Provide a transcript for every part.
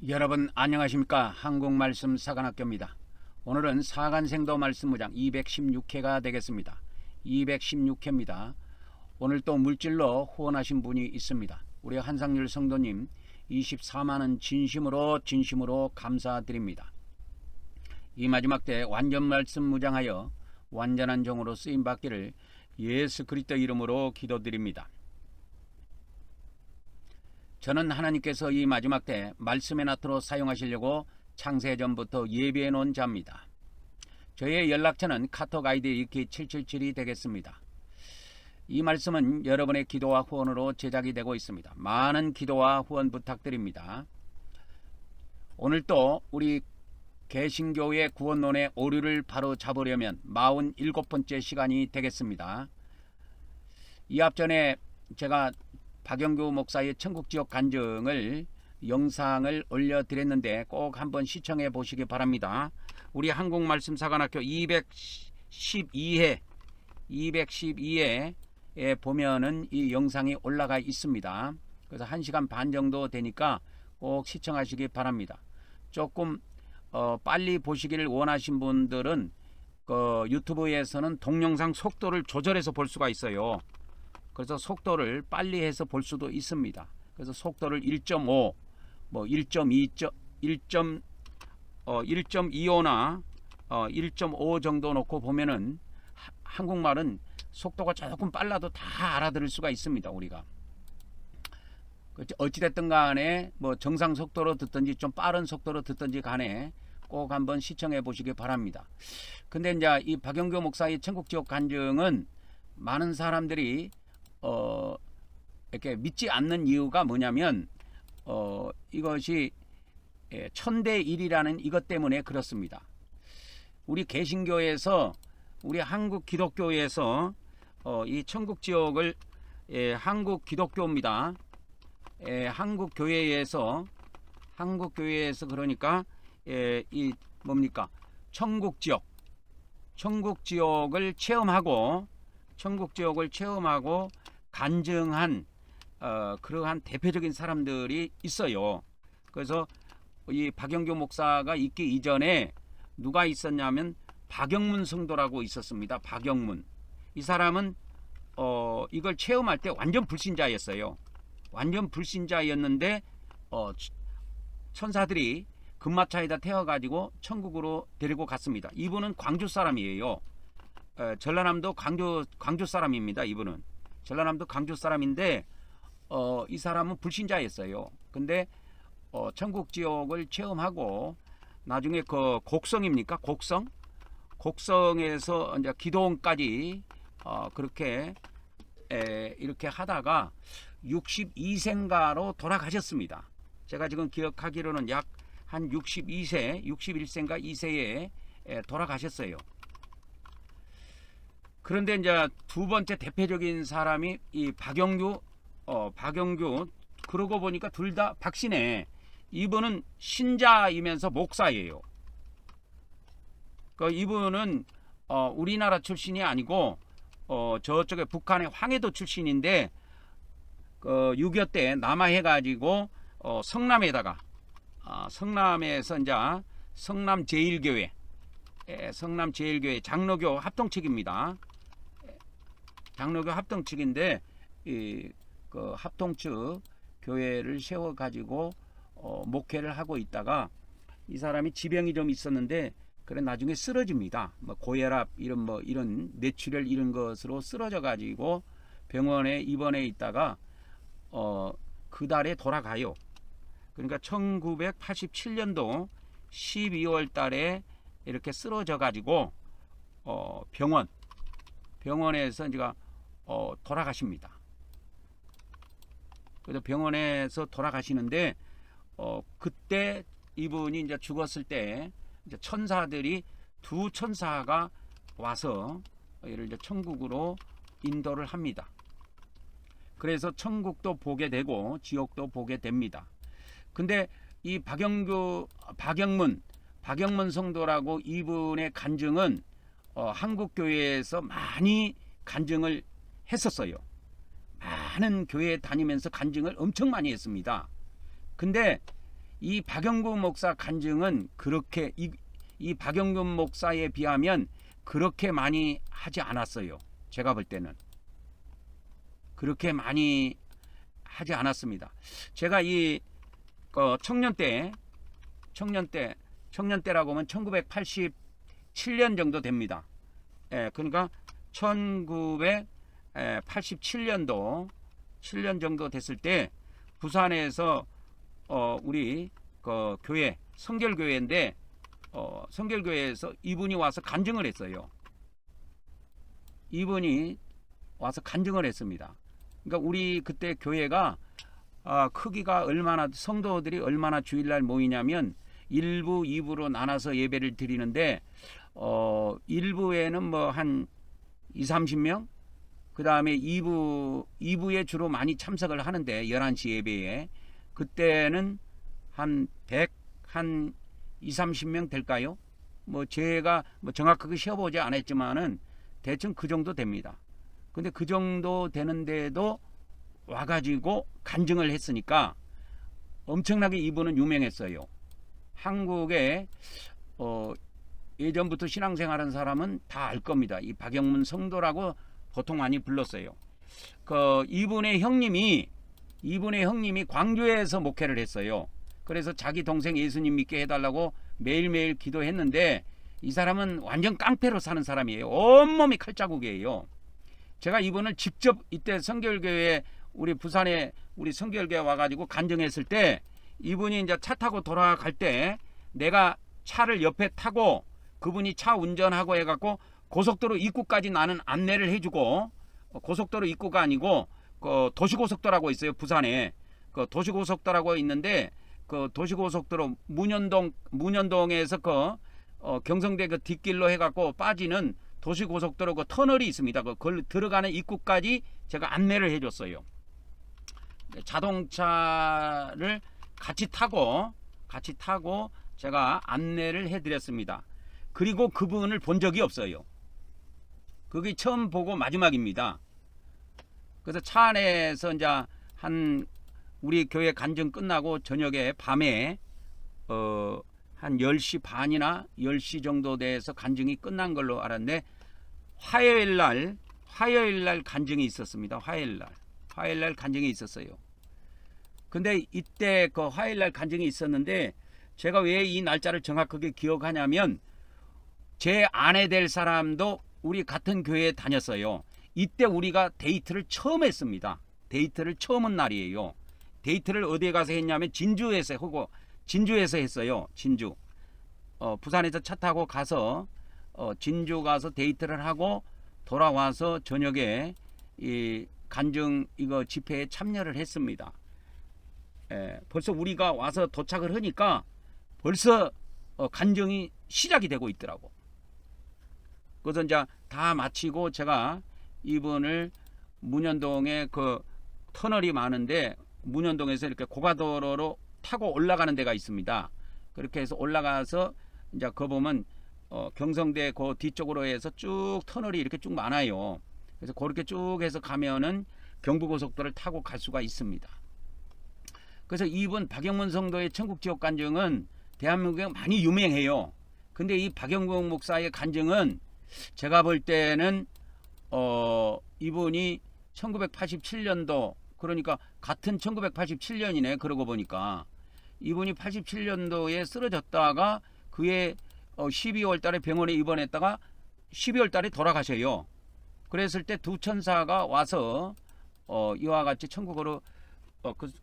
여러분 안녕하십니까? 한국말씀 사관학교입니다. 오늘은 사간생도 말씀무장 216회가 되겠습니다. 216회입니다. 오늘 또 물질로 후원하신 분이 있습니다. 우리 한상률 성도님 24만원 진심으로 감사드립니다. 이 마지막 때 완전 말씀 무장하여 완전한 종으로 쓰임받기를 예수 그리스도 이름으로 기도드립니다. 저는 하나님께서 이 마지막 때 말씀의 나트로 사용하시려고 창세전부터 예비해 놓은 자입니다. 저의 연락처는 카톡 아이디 777이 되겠습니다. 이 말씀은 여러분의 기도와 후원으로 제작이 되고 있습니다. 많은 기도와 후원 부탁드립니다. 오늘 또 우리 개신교의 구원론의 오류를 바로 잡으려면 47번째 시간이 되겠습니다. 이 앞전에 제가 박영규 목사의 천국지옥 간증을 영상을 올려드렸는데 꼭 한번 시청해 보시기 바랍니다. 우리 한국말씀사관학교 212회에 보면은 이 영상이 올라가 있습니다. 그래서 1시간 반 정도 되니까 꼭 시청하시기 바랍니다. 조금 빨리 보시기를 원하신 분들은 유튜브에서는 동영상 속도를 조절해서 볼 수가 있어요. 그래서 속도를 빨리 해서 볼 수도 있습니다. 그래서 속도를 1.5, 뭐 1.25나 1.5 정도 놓고 보면은 한국말은 속도가 조금 빨라도 다 알아들을 수가 있습니다. 우리가 어찌됐든 간에 뭐 정상 속도로 듣든지 좀 빠른 속도로 듣든지 간에 꼭 한번 시청해 보시기 바랍니다. 근데 이제 이 박영규 목사의 천국지옥 간증은 많은 사람들이 이렇게 믿지 않는 이유가 뭐냐면 이것이 천대 일이라는 이것 때문에 그렇습니다. 우리 개신교에서 우리 한국 기독교에서 이 천국지옥을 한국 기독교입니다. 한국 교회에서 그러니까 이 뭡니까 천국지옥을 체험하고 간증한 그러한 대표적인 사람들이 있어요. 그래서 이 박영규 목사가 있기 이전에 누가 있었냐면 박영문 성도라고 있었습니다. 박영문. 이 사람은 이걸 체험할 때 완전 불신자였어요. 완전 불신자였는데 천사들이 금마차에다 태워가지고 천국으로 데리고 갔습니다. 이분은 광주 사람이에요. 전라남도 광주 사람입니다. 이분은 전라남도 광주 사람인데 이 사람은 불신자였어요. 근데 천국지옥을 체험하고 나중에 그 곡성입니까? 곡성에서 이제 기도원까지 그렇게 이렇게 하다가 62세인가로 돌아가셨습니다. 제가 지금 기억하기로는 약 한 61세인가 2세에 돌아가셨어요. 그런데 이제 두 번째 대표적인 사람이 이 박영규 그러고 보니까 둘 다 박씨네. 이분은 신자이면서 목사예요. 이분은 우리나라 출신이 아니고 저쪽에 북한의 황해도 출신인데 6.25 때 남하해가지고 성남에서 이제 성남 제1교회 장로교 합동 측입니다. 장로교 합동 측인데 그 합동 측 교회를 세워 가지고 목회를 하고 있다가 이 사람이 지병이 좀 있었는데 그래 나중에 쓰러집니다. 뭐 고혈압 이런 뇌출혈 이런 것으로 쓰러져 가지고 병원에 입원해 있다가 그 달에 돌아가요. 그러니까 1987년도 12월 달에 이렇게 쓰러져 가지고 병원에서 이제 돌아가십니다. 그래서 병원에서 돌아가시는데 그때 이분이 이제 죽었을 때 이제 두 천사가 와서 얘를 이제 천국으로 인도를 합니다. 그래서 천국도 보게 되고 지옥도 보게 됩니다. 근데 이 박영문 성도라고 이분의 간증은 한국 교회에서 많이 간증을 했었어요. 많은 교회 다니면서 간증을 엄청 많이 했습니다. 근데 이 박영구 목사 간증은 그렇게 이 박영균 목사에 비하면 그렇게 많이 하지 않았어요. 제가 볼 때는 그렇게 많이 하지 않았습니다. 제가 이 청년 때라고 하면 1987년 정도 됩니다. 예, 그러니까 1987년도 7년 정도 됐을 때 부산에서 우리 교회 성결교회인데 성결교회에서 이분이 와서 간증을 했어요. 이분이 와서 간증을 했습니다. 그러니까 우리 그때 교회가 크기가 얼마나 성도들이 얼마나 주일날 모이냐면 1부, 2부로 나눠서 예배를 드리는데 1부에는 뭐 한 20-30명, 그 다음에 2부에 주로 많이 참석을 하는데 11시 예배에 그때는 한 20-30명 될까요? 뭐 제가 뭐 정확하게 쉬어보지 않았지만은 대충 그 정도 됩니다. 근데 그 정도 되는데도 와가지고 간증을 했으니까 엄청나게 이분은 유명했어요. 한국에 예전부터 신앙생활한 사람은 다 알 겁니다. 이 박영문 성도라고 보통 많이 불렀어요. 이분의 형님이 광주에서 목회를 했어요. 그래서 자기 동생 예수님 믿게 해달라고 매일매일 기도했는데 이 사람은 완전 깡패로 사는 사람이에요. 온몸이 칼자국이에요. 제가 이분을 직접 이때 성결교회 우리 부산에 우리 성결교회 와가지고 간증했을 때 이분이 이제 차 타고 돌아갈 때 내가 차를 옆에 타고 그분이 차 운전하고 해갖고 고속도로 입구까지 나는 안내를 해주고 고속도로 입구가 아니고 도시고속도로라고 있어요. 부산에 도시고속도로라고 있는데 도시고속도로 문현동에서 경성대 뒷길로 해갖고 빠지는 도시고속도로 터널이 있습니다. 그걸 들어가는 입구까지 제가 안내를 해줬어요. 자동차를 같이 타고 제가 안내를 해드렸습니다. 그리고 그분을 본 적이 없어요. 그게 처음 보고 마지막입니다. 그래서 차 안에서 이제 우리 교회 간증 끝나고 저녁에 밤에 한 10시 반이나 10시 정도 돼서 간증이 끝난 걸로 알았는데 화요일 날 간증이 있었습니다. 화요일 날 간증이 있었어요. 근데 이때 화요일 날 간증이 있었는데 제가 왜 이 날짜를 정확하게 기억하냐면 제 아내 될 사람도 우리 같은 교회에 다녔어요. 이때 우리가 데이트를 처음 했습니다. 데이트를 처음 한 날이에요. 데이트를 어디에 가서 했냐면 진주에서 했어요. 진주. 부산에서 차 타고 가서 진주 가서 데이트를 하고 돌아와서 저녁에 이 간증 이거 집회에 참여를 했습니다. 벌써 우리가 와서 도착을 하니까 벌써 간증이 시작이 되고 있더라고. 그래서 이제 다 마치고 제가 이분을 문현동에 터널이 많은데 문현동에서 이렇게 고가도로로 타고 올라가는 데가 있습니다. 그렇게 해서 올라가서 이제 보면 경성대 뒤쪽으로 해서 쭉 터널이 이렇게 쭉 많아요. 그래서 그렇게 쭉 해서 가면은 경부고속도로를 타고 갈 수가 있습니다. 그래서 이분 박영문 성도의 천국지옥 간증은 대한민국에 많이 유명해요. 근데 이 박영문 목사의 간증은 제가 볼 때는 이분이 1987년도 그러니까 같은 1987년이네. 그러고 보니까 이분이 87년도에 쓰러졌다가 그해 12월 달에 병원에 입원했다가 12월 달에 돌아가셔요. 그랬을 때 두 천사가 와서 이와 같이 천국으로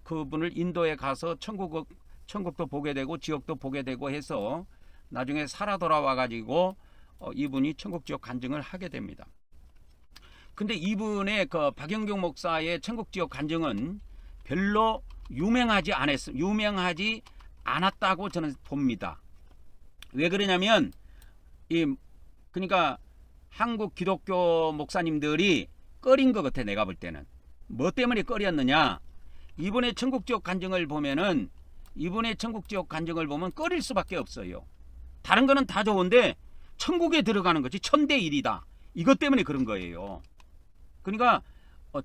그분을 인도에 가서 천국도 보게 되고 지옥도 보게 되고 해서 나중에 살아 돌아와 가지고 이분이 천국지옥 간증을 하게 됩니다. 근데 이분의 박영경 목사의 천국지옥 간증은 별로 유명하지 않았다고 저는 봅니다. 왜 그러냐면 그러니까 한국 기독교 목사님들이 꺼린 것 같아. 내가 볼 때는 뭐 때문에 꺼렸느냐, 이분의 천국지옥 간증을 보면 꺼릴 수밖에 없어요. 다른 거는 다 좋은데 천국에 들어가는 거지 천대 1이다. 이것 때문에 그런 거예요. 그러니까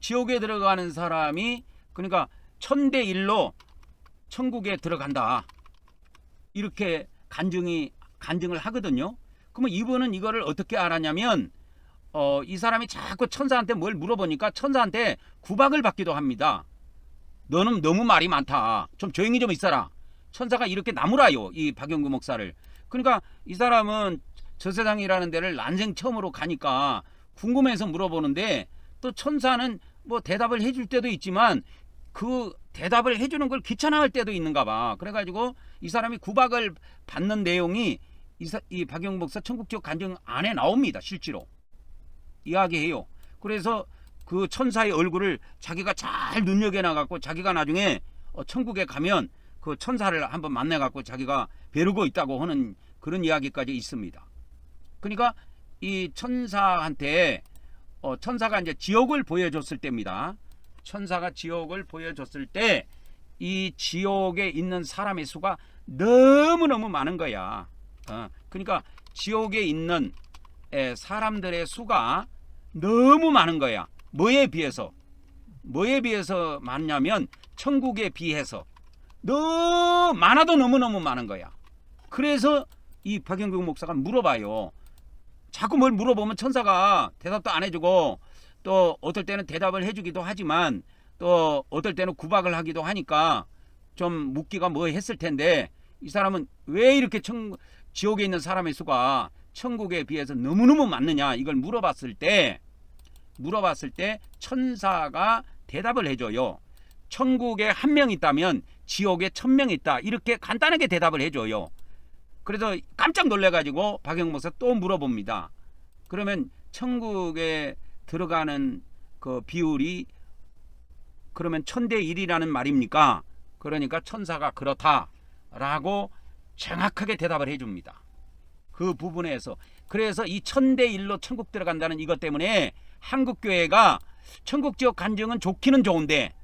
지옥에 들어가는 사람이 그러니까 천대 1로 천국에 들어간다. 이렇게 간증을 하거든요. 그러면 이분은 이거를 어떻게 알았냐면 이 사람이 자꾸 천사한테 뭘 물어보니까 천사한테 구박을 받기도 합니다. 너는 너무 말이 많다. 좀 조용히 좀 있어라. 천사가 이렇게 나무라요. 이 박영규 목사를. 그러니까 이 사람은 저 세상이라는 데를 난생 처음으로 가니까 궁금해서 물어보는데 또 천사는 뭐 대답을 해줄 때도 있지만 그 대답을 해주는 걸 귀찮아할 때도 있는가 봐. 그래가지고 이 사람이 구박을 받는 내용이 이 박영규 목사 천국지옥 간증 안에 나옵니다. 실제로 이야기해요. 그래서 그 천사의 얼굴을 자기가 잘 눈여겨놔갖고 자기가 나중에 천국에 가면 그 천사를 한번 만나갖고 자기가 벼르고 있다고 하는 그런 이야기까지 있습니다. 그러니까 이 천사한테 천사가 이제 지옥을 보여줬을 때입니다. 천사가 지옥을 보여줬을 때 이 지옥에 있는 사람의 수가 너무너무 많은 거야. 그러니까 지옥에 있는 사람들의 수가 너무 많은 거야. 뭐에 비해서 많냐면 천국에 비해서 너무 많아도 너무너무 많은 거야. 그래서 이 박영규 목사가 물어봐요. 자꾸 뭘 물어보면 천사가 대답도 안 해주고 또 어떨 때는 대답을 해주기도 하지만 또 어떨 때는 구박을 하기도 하니까 좀 묻기가 뭐 했을 텐데 이 사람은 왜 이렇게 지옥에 있는 사람의 수가 천국에 비해서 너무너무 많느냐 이걸 물어봤을 때 천사가 대답을 해줘요. 천국에 1명 있다면 지옥에 1000명 있다. 이렇게 간단하게 대답을 해줘요. 그래서 깜짝 놀래가지고 박영규 목사 또 물어봅니다. 그러면 천국에 들어가는 그 비율이 그러면 1000대1이라는 말입니까? 그러니까 천사가 그렇다라고 정확하게 대답을 해줍니다. 그 부분에서 그래서 이 1000대1로 천국 들어간다는 이것 때문에 한국교회가 천국지옥 간증은 좋기는 좋은데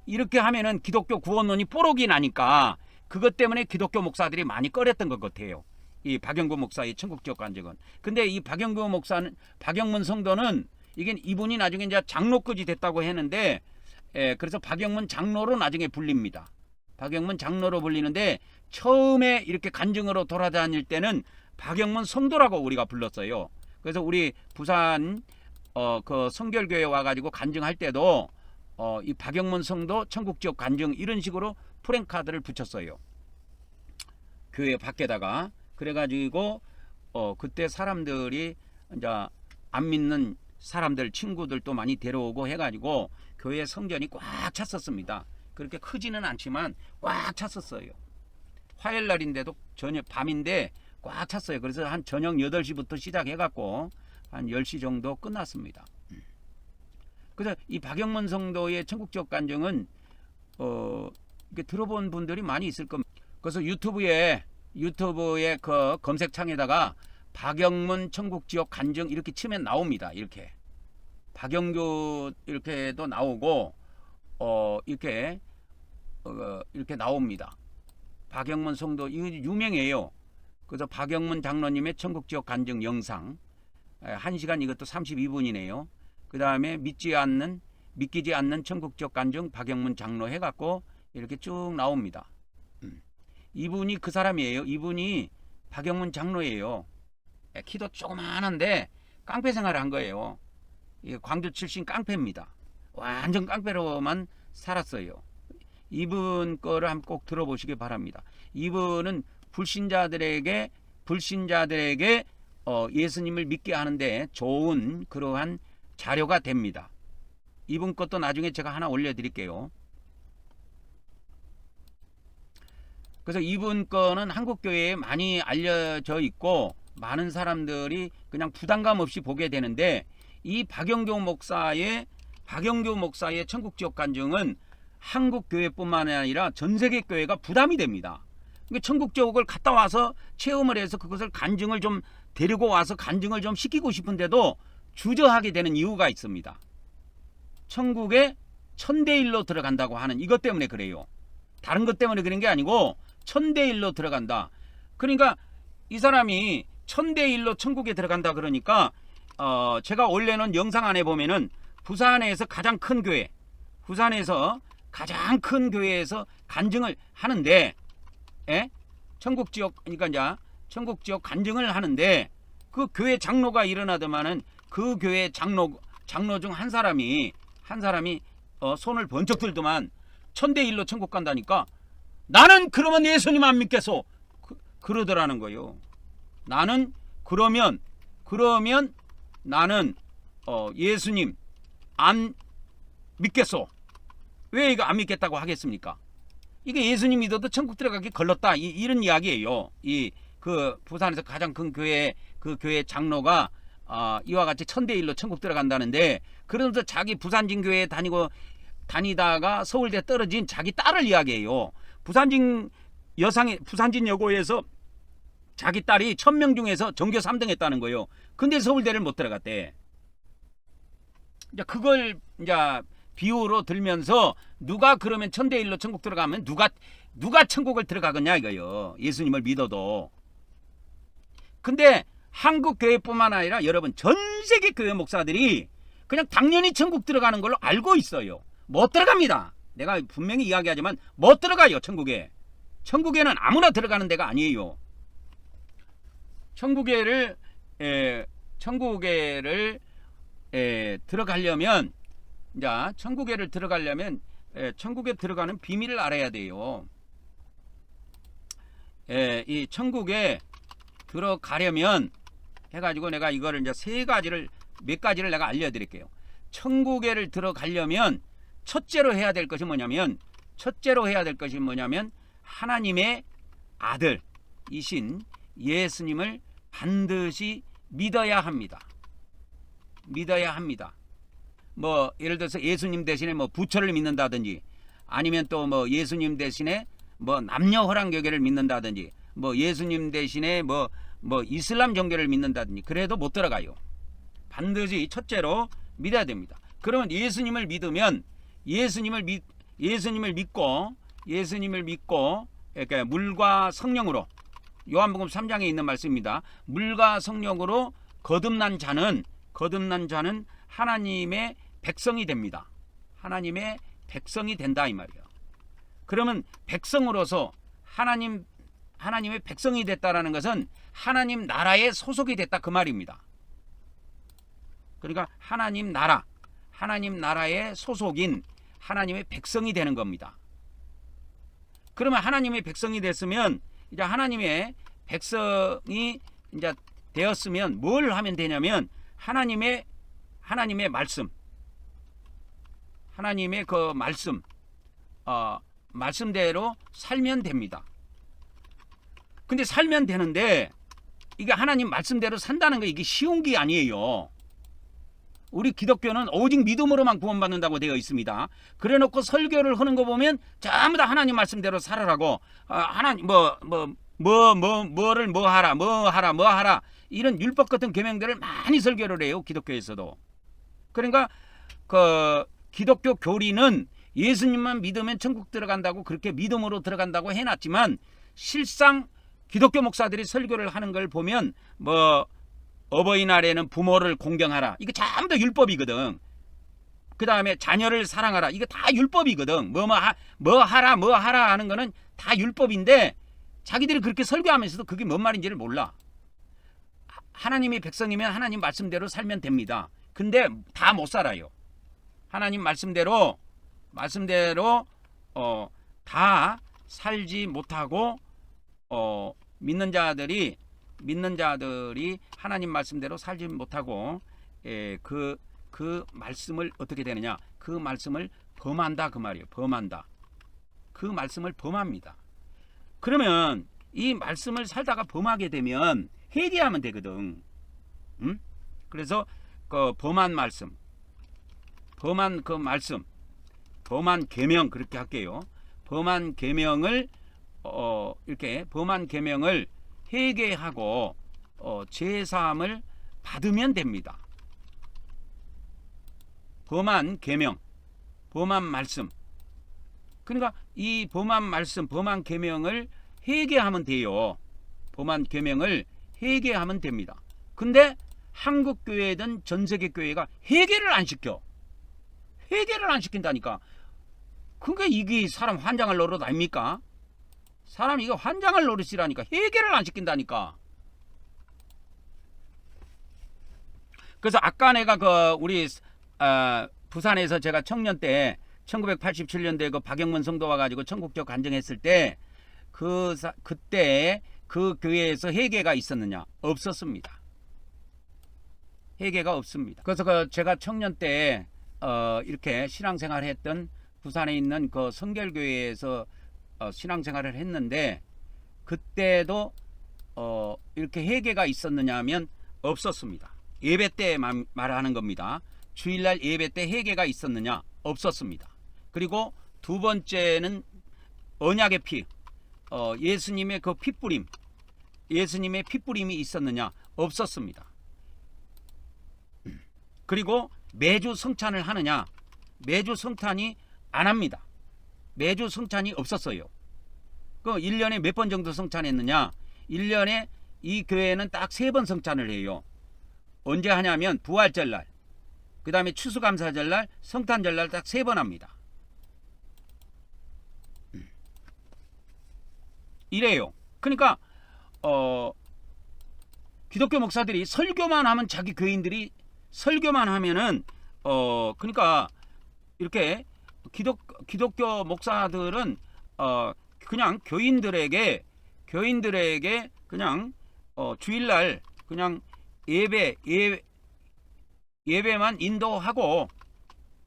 이렇게 하면은 기독교 구원론이 뽀록이 나니까 그것 때문에 기독교 목사들이 많이 꺼렸던 것 같아요. 이 박영규 목사의 천국지옥 간증은. 근데 이 박영규 목사는 박영문 성도는 이분이 나중에 이제 장로까지 됐다고 했는데 그래서 박영문 장로로 나중에 불립니다. 박영문 장로로 불리는데 처음에 이렇게 간증으로 돌아다닐 때는 박영문 성도라고 우리가 불렀어요. 그래서 우리 부산 그 성결교회 와가지고 간증할 때도 이 박영문 성도 천국지옥 간증 이런 식으로 프랭카드를 붙였어요. 교회 밖에다가. 그래가지고 그때 사람들이 이제 안 믿는 사람들 친구들도 많이 데려오고 해가지고 교회 성전이 꽉 찼었습니다. 그렇게 크지는 않지만 꽉 찼었어요. 화요일 날인데도 저녁 밤인데 꽉 찼어요. 그래서 한 저녁 8시부터 시작해갖고 한 10시 정도 끝났습니다. 그래서 이 박영문 성도의 천국지옥 간증은 이렇게 들어본 분들이 많이 있을 겁니다. 그래서 유튜브에 그 검색창에다가 박영문 천국지옥 간증 이렇게 치면 나옵니다. 이렇게 박영규 이렇게도 나오고 이렇게 나옵니다. 박영문 성도 이거 유명해요. 그래서 박영문 장로님의 천국지옥 간증 영상 1시간 이것도 32분이네요. 그 다음에 믿기지 않는 천국지옥 간증 박영문 장로 해갖고 이렇게 쭉 나옵니다. 이분이 그 사람이에요. 이분이 박영문 장로예요. 키도 조그만한데 깡패 생활을 한 거예요. 광주 출신 깡패입니다. 완전 깡패로만 살았어요. 이분 거를 한번 꼭 들어보시기 바랍니다. 이분은 불신자들에게 예수님을 믿게 하는데 좋은 그러한 자료가 됩니다. 이분 것도 나중에 제가 하나 올려드릴게요. 그래서 이분 거는 한국교회에 많이 알려져 있고 많은 사람들이 그냥 부담감 없이 보게 되는데 이 박영규 목사의 천국지옥 간증은 한국교회뿐만 아니라 전세계 교회가 부담이 됩니다. 천국지옥을 갔다 와서 체험을 해서 그것을 간증을 좀 데리고 와서 간증을 좀 시키고 싶은데도 주저하게 되는 이유가 있습니다. 천국에 1000대1로 들어간다고 하는 이것 때문에 그래요. 다른 것 때문에 그런 게 아니고 1000대1로 들어간다. 그러니까 이 사람이 1000대1로 천국에 들어간다 그러니까 제가 원래는 영상 안에 보면은 부산에서 가장 큰 교회, 부산에서 가장 큰 교회에서 간증을 하는데 천국 지역, 그러니까 이제 천국 지역 간증을 하는데 그 교회 장로가 일어나더만은 그 교회 장로 중 한 사람이 손을 번쩍 들더만 천대일로 천국 간다니까 나는 그러면 예수님 안 믿겠소. 그러더라는 거예요. 나는 그러면 나는 예수님 안 믿겠소. 왜 이거 안 믿겠다고 하겠습니까? 이게 예수님 믿어도 천국 들어가기 걸렀다. 이런 이야기예요. 그 부산에서 가장 큰 교회 그 교회 장로가 이와 같이 천대일로 천국 들어간다는데 그러면서 자기 부산진 교회에 다니다가 서울대 떨어진 자기 딸을 이야기해요. 부산진 여고에서 자기 딸이 1000명 중에서 전교 3등 했다는 거예요. 근데 서울대를 못 들어갔대. 이제 그걸 이제 비유로 들면서 누가 그러면 천대일로 천국 들어가면 누가 천국을 들어가겠냐 이거요. 예수님을 믿어도. 근데 한국 교회뿐만 아니라 여러분 전 세계 교회 목사들이 그냥 당연히 천국 들어가는 걸로 알고 있어요. 못 들어갑니다. 내가 분명히 이야기하지만 못 들어가요. 천국에는 아무나 들어가는 데가 아니에요. 천국에를 들어가려면 자, 천국에를 들어가려면 천국에 들어가는 비밀을 알아야 돼요. 이 천국에 들어가려면 해가지고 내가 이거를 이제 몇 가지를 내가 알려드릴게요. 천국에를 들어가려면 첫째로 해야 될 것이 뭐냐면 하나님의 아들이신 예수님을 반드시 믿어야 합니다. 뭐 예를 들어서 예수님 대신에 뭐 부처를 믿는다든지 아니면 또 뭐 예수님 대신에 뭐 남녀 호랑교계를 믿는다든지 뭐 예수님 대신에 뭐 이슬람 종교를 믿는다든지 그래도 못 들어가요. 반드시 첫째로 믿어야 됩니다. 그러면 예수님을 믿고 그러니까 물과 성령으로 요한복음 3장에 있는 말씀입니다. 물과 성령으로 거듭난 자는 하나님의 백성이 됩니다. 하나님의 백성이 된다 이 말이에요. 그러면 백성으로서 하나님의 백성이 됐다라는 것은 하나님 나라에 소속이 됐다 그 말입니다. 그러니까 하나님 나라의 소속인 하나님의 백성이 되는 겁니다. 그러면 하나님의 백성이 됐으면 이제 하나님의 백성이 이제 되었으면 뭘 하면 되냐면 하나님의 말씀, 하나님의 그 말씀대로 살면 됩니다. 근데 살면 되는데 이게 하나님 말씀대로 산다는 거 이게 쉬운 게 아니에요. 우리 기독교는 오직 믿음으로만 구원받는다고 되어 있습니다. 그래놓고 설교를 하는 거 보면 전부 다 하나님 말씀대로 살아라고 하나님 뭐를 뭐 하라 이런 율법 같은 계명들을 많이 설교를 해요. 기독교에서도. 그러니까 그 기독교 교리는 예수님만 믿으면 천국 들어간다고 그렇게 믿음으로 들어간다고 해놨지만 실상 기독교 목사들이 설교를 하는 걸 보면 뭐 어버이날에는 부모를 공경하라 이거 전부 다 율법이거든. 그 다음에 자녀를 사랑하라 이거 다 율법이거든. 뭐 하라 하는 거는 다 율법인데 자기들이 그렇게 설교하면서도 그게 뭔 말인지를 몰라. 하나님의 백성이면 하나님 말씀대로 살면 됩니다. 근데 다 못 살아요. 하나님 말씀대로 다 살지 못하고 믿는 자들이 하나님 말씀대로 살지 못하고 그 말씀을 어떻게 되느냐? 그 말씀을 범한다 그 말이에요. 그 말씀을 범합니다. 그러면 이 말씀을 살다가 범하게 되면 회개하면 되거든. 그래서 그 범한 계명 그렇게 할게요. 범한 계명을 회개하고 제사함을 받으면 됩니다. 범한 말씀. 그러니까 이 범한 계명을 회개하면 돼요. 범한 계명을 회개하면 됩니다. 근데 한국 교회든 전 세계 교회가 회개를 안 시킨다니까. 그게 이게 사람 환장을 노릇 아닙니까? 사람이 이거 환장할 노릇이라니까. 해결을 안 시킨다니까. 그래서 아까 내가 그 우리 부산에서 제가 청년 때 1987년도에 그 박영문 성도 와가지고 천국적 간증했을 때 그때 그 교회에서 회개가 있었느냐? 없었습니다. 회개가 없습니다. 그래서 그 제가 청년 때 이렇게 신앙생활을 했던 부산에 있는 그 성결교회에서 신앙생활을 했는데 그때도 이렇게 회개가 있었느냐 하면 없었습니다. 예배 때 말하는 겁니다. 주일날 예배 때 회개가 있었느냐? 없었습니다. 그리고 두 번째는 언약의 피, 예수님의 그 핏뿌림, 예수님의 핏뿌림이 있었느냐? 없었습니다. 그리고 매주 성찬을 하느냐? 매주 성찬이 안 합니다. 매주 성찬이 없었어요. 그 1년에 몇 번 정도 성찬했느냐? 1년에 이 교회는 딱 3번 성찬을 해요. 언제 하냐면 부활절날, 그 다음에 추수감사절날, 성탄절날 딱 3번 합니다. 이래요. 그러니까 기독교 목사들이 설교만 하면 자기 교인들이 설교만 하면은 그러니까 이렇게 기독교 목사들은 그냥 교인들에게 그냥 주일날 그냥 예배만 인도하고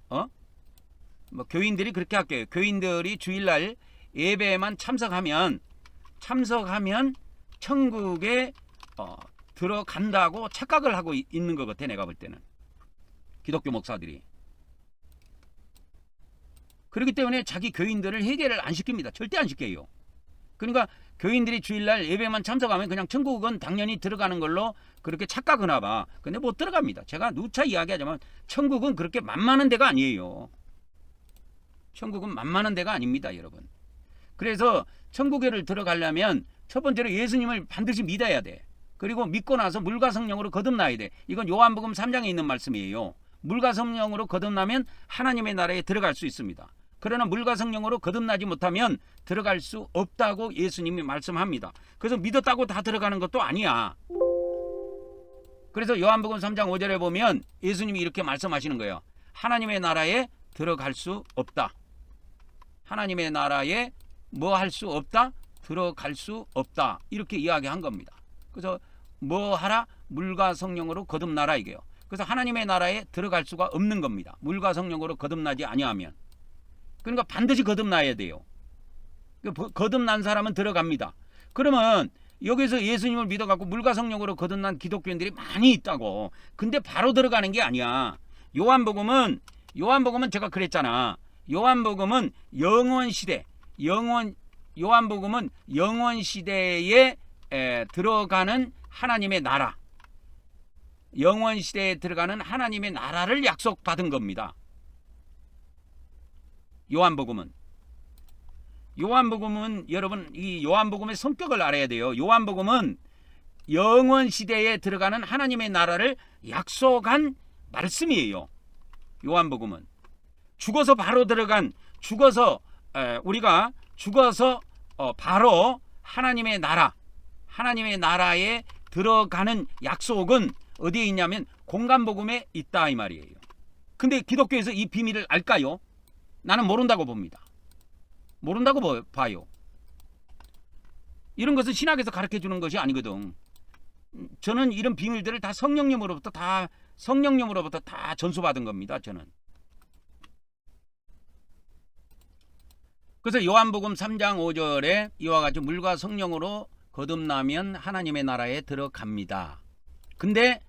뭐 교인들이 그렇게 할게요. 교인들이 주일날 예배만 참석하면 천국에 들어간다고 착각을 하고 있는 것 같아. 내가 볼 때는 기독교 목사들이. 그렇기 때문에 자기 교인들을 회개를 안 시킵니다. 절대 안 시켜요. 그러니까 교인들이 주일날 예배만 참석하면 그냥 천국은 당연히 들어가는 걸로 그렇게 착각하나 봐. 근데 못 들어갑니다. 제가 누차 이야기하자면 천국은 그렇게 만만한 데가 아니에요. 천국은 만만한 데가 아닙니다, 여러분. 그래서 천국에를 들어가려면 첫 번째로 예수님을 반드시 믿어야 돼. 그리고 믿고 나서 물과 성령으로 거듭나야 돼. 이건 요한복음 3장에 있는 말씀이에요. 물과 성령으로 거듭나면 하나님의 나라에 들어갈 수 있습니다. 그러나 물과 성령으로 거듭나지 못하면 들어갈 수 없다고 예수님이 말씀합니다. 그래서 믿었다고 다 들어가는 것도 아니야. 그래서 요한복음 3장 5절에 보면 예수님이 이렇게 말씀하시는 거예요. 하나님의 나라에 들어갈 수 없다. 하나님의 나라에 뭐 할 수 없다? 들어갈 수 없다. 이렇게 이야기한 겁니다. 그래서 뭐 하라? 물과 성령으로 거듭나라 이게요. 그래서 하나님의 나라에 들어갈 수가 없는 겁니다. 물과 성령으로 거듭나지 아니하면. 그러니까 반드시 거듭나야 돼요. 거듭난 사람은 들어갑니다. 그러면 여기서 예수님을 믿어갖고 물과 성령으로 거듭난 기독교인들이 많이 있다고. 근데 바로 들어가는 게 아니야. 요한복음은 제가 그랬잖아. 요한복음은 영원시대, 요한복음은 영원시대에 들어가는 하나님의 나라, 영원시대에 들어가는 하나님의 나라를 약속받은 겁니다. 요한복음은 여러분 이 요한복음의 성격을 알아야 돼요. 요한복음은 영원시대에 들어가는 하나님의 나라를 약속한 말씀이에요. 요한복음은 죽어서 바로 들어간 우리가 죽어서 바로 하나님의 나라에 들어가는 약속은 어디에 있냐면 공간복음에 있다 이 말이에요. 근데 기독교에서 이 비밀을 알까요? 나는 모른다고 봅니다. 모른다고 봐요. 이런 것은 신학에서 가르쳐 주는 것이 아니거든. 저는 이런 비밀들을 다 성령님으로부터 다 전수받은 겁니다. 저는. 그래서 요한복음 3장 5절에 이와 같이 물과 성령으로 거듭나면 하나님의 나라에 들어갑니다. 근데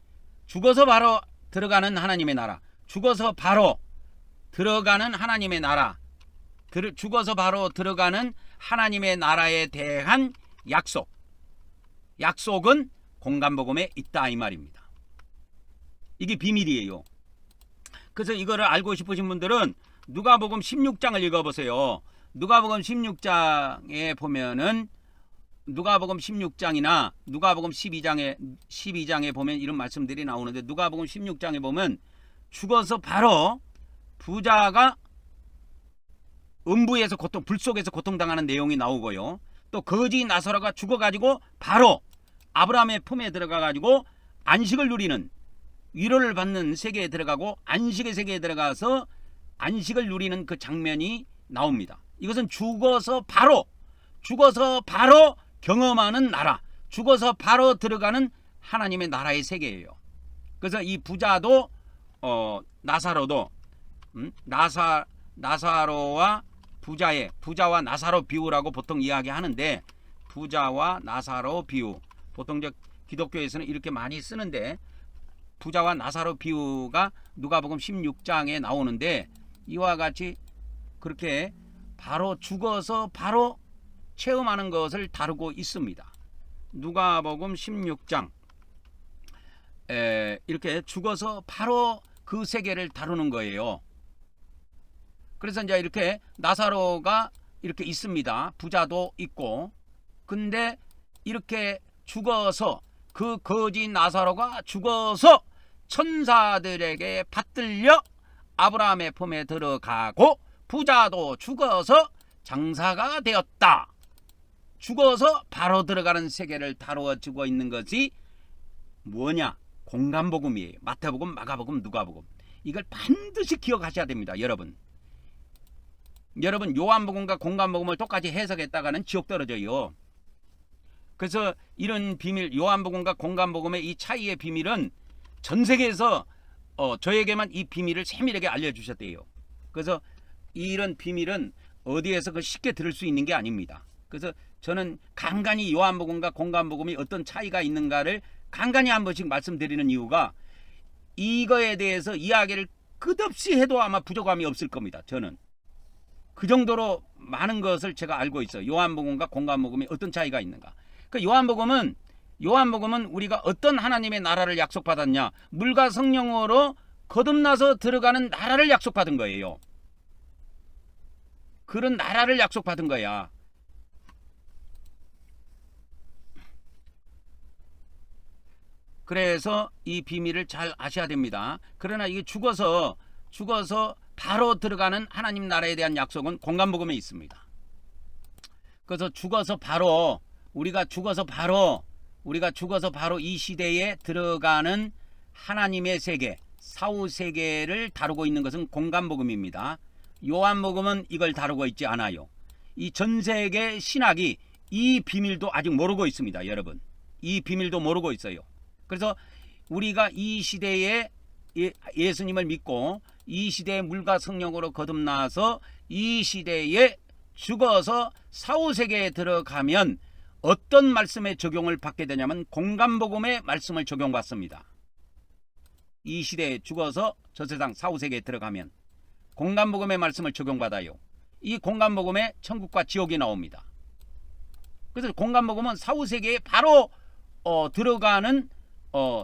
죽어서 바로 들어가는 하나님의 나라, 죽어서 바로 들어가는 하나님의 나라, 죽어서 바로 들어가는 하나님의 나라에 대한 약속은 공간복음에 있다 이 말입니다. 이게 비밀이에요. 그래서 이거를 알고 싶으신 분들은 누가복음 16장을 읽어보세요. 누가복음 16장에 보면은 누가복음 16장이나 누가복음 12장에 보면 이런 말씀들이 나오는데 누가복음 16장에 보면 죽어서 바로 부자가 음부에서 불 속에서 고통당하는 내용이 나오고요. 또 거지 나사로가 죽어가지고 바로 아브라함의 품에 들어가가지고 안식을 누리는, 위로를 받는 세계에 들어가고 안식의 세계에 들어가서 안식을 누리는 그 장면이 나옵니다. 이것은 죽어서 바로 경험하는 나라, 죽어서 바로 들어가는 하나님의 나라의 세계예요. 그래서 이 부자도 나사로도 나사로와 부자와 나사로 비유라고 보통 이야기하는데, 부자와 나사로 비유, 보통 기독교에서는 이렇게 많이 쓰는데, 부자와 나사로 비유가 누가복음 16장에 나오는데, 이와 같이 그렇게 바로 죽어서 바로 체험하는 것을 다루고 있습니다. 누가복음 16장 이렇게 죽어서 바로 그 세계를 다루는 거예요. 그래서 이제 이렇게 나사로가 이렇게 있습니다. 부자도 있고. 근데 이렇게 죽어서, 그 거지 나사로가 죽어서 천사들에게 받들려 아브라함의 품에 들어가고, 부자도 죽어서 장사가 되었다. 죽어서 바로 들어가는 세계를 다루어지고 있는 것이 뭐냐? 공간복음이에요. 마태복음, 마가복음, 누가복음. 이걸 반드시 기억하셔야 됩니다. 여러분 요한복음과 공간복음을 똑같이 해석했다가는 지옥 떨어져요. 그래서 이런 비밀, 요한복음과 공간복음의 이 차이의 비밀은 전 세계에서 저에게만 이 비밀을 세밀하게 알려주셨대요. 그래서 이런 비밀은 어디에서 쉽게 들을 수 있는 게 아닙니다. 그래서 저는 간간히 요한복음과 공간복음이 어떤 차이가 있는가를 간간히 한 번씩 말씀드리는 이유가, 이거에 대해서 이야기를 끝없이 해도 아마 부족함이 없을 겁니다. 저는 그 정도로 많은 것을 제가 알고 있어요. 요한복음과 공간복음이 어떤 차이가 있는가. 그 요한복음은 우리가 어떤 하나님의 나라를 약속받았냐, 물과 성령으로 거듭나서 들어가는 나라를 약속받은 거예요. 그런 나라를 약속받은 거야. 그래서 이 비밀을 잘 아셔야 됩니다. 그러나 이게 죽어서 바로 들어가는 하나님 나라에 대한 약속은 공간복음에 있습니다. 그래서 우리가 죽어서 바로 이 시대에 들어가는 하나님의 세계, 사후 세계를 다루고 있는 것은 공간복음입니다. 요한복음은 이걸 다루고 있지 않아요. 이 전 세계 신학이 이 비밀도 아직 모르고 있습니다. 여러분, 이 비밀도 모르고 있어요. 그래서 우리가 이 시대에 예수님을 믿고 이 시대에 물과 성령으로 거듭나서 이 시대에 죽어서 사후세계에 들어가면 어떤 말씀의 적용을 받게 되냐면 공간복음의 말씀을 적용받습니다. 이 시대에 죽어서 저 세상 사후세계에 들어가면 공간복음의 말씀을 적용받아요. 이 공간복음에 천국과 지옥이 나옵니다. 그래서 공간복음은 사후세계에 바로 들어가는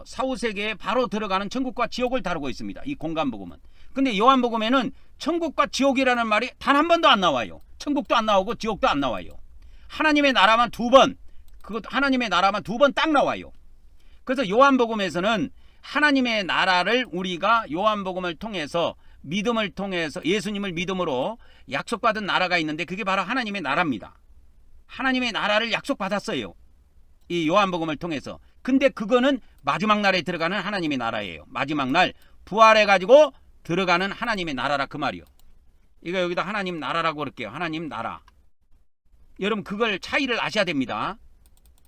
사후세계에 바로 들어가는 천국과 지옥을 다루고 있습니다. 이 공간복음은. 근데 요한복음에는 천국과 지옥이라는 말이 단 한 번도 안 나와요. 천국도 안 나오고 지옥도 안 나와요. 하나님의 나라만 두 번 딱 나와요. 그래서 요한복음에서는 하나님의 나라를 우리가 요한복음을 통해서 믿음을 통해서 예수님을 믿음으로 약속받은 나라가 있는데, 그게 바로 하나님의 나라입니다. 하나님의 나라를 약속받았어요. 이 요한복음을 통해서. 근데 그거는 마지막 날에 들어가는 하나님의 나라예요. 마지막 날 부활해가지고 들어가는 하나님의 나라라, 그 말이요. 이거 여기다 하나님 나라라고 그럴게요. 하나님 나라. 여러분, 그걸 차이를 아셔야 됩니다.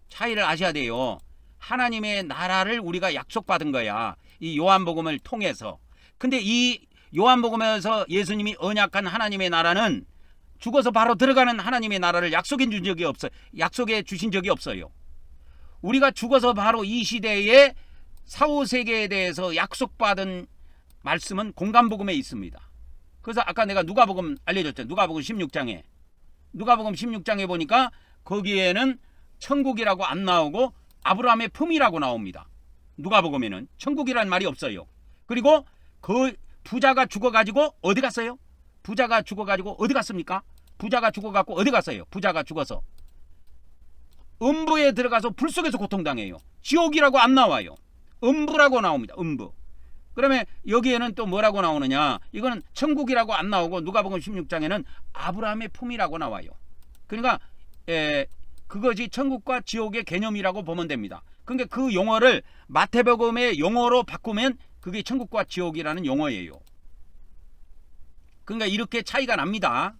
차이를 아셔야 돼요. 하나님의 나라를 우리가 약속받은 거야, 이 요한복음을 통해서. 근데 이 요한복음에서 예수님이 언약한 하나님의 나라는 죽어서 바로 들어가는 하나님의 나라를 약속해 주신 적이 없어요. 우리가 죽어서 바로 이 시대의 사후세계에 대해서 약속받은 말씀은 공간복음에 있습니다. 그래서 아까 내가 누가복음 알려줬잖아요. 누가복음 16장에 보니까 거기에는 천국이라고 안 나오고 아브라함의 품이라고 나옵니다. 누가복음에는 천국이라는 말이 없어요. 그리고 그 부자가 죽어가지고 어디 갔어요? 부자가 죽어가지고 어디 갔습니까? 부자가 죽어갖고 어디 갔어요? 부자가 죽어서 음부에 들어가서 불 속에서 고통당해요. 지옥이라고 안 나와요. 음부라고 나옵니다. 음부. 그러면 여기에는 또 뭐라고 나오느냐? 이거는 천국이라고 안 나오고 누가복음 16장에는 아브라함의 품이라고 나와요. 그러니까 그것이 천국과 지옥의 개념이라고 보면 됩니다. 그러니까 그 용어를 마태복음의 용어로 바꾸면 그게 천국과 지옥이라는 용어예요. 그러니까 이렇게 차이가 납니다.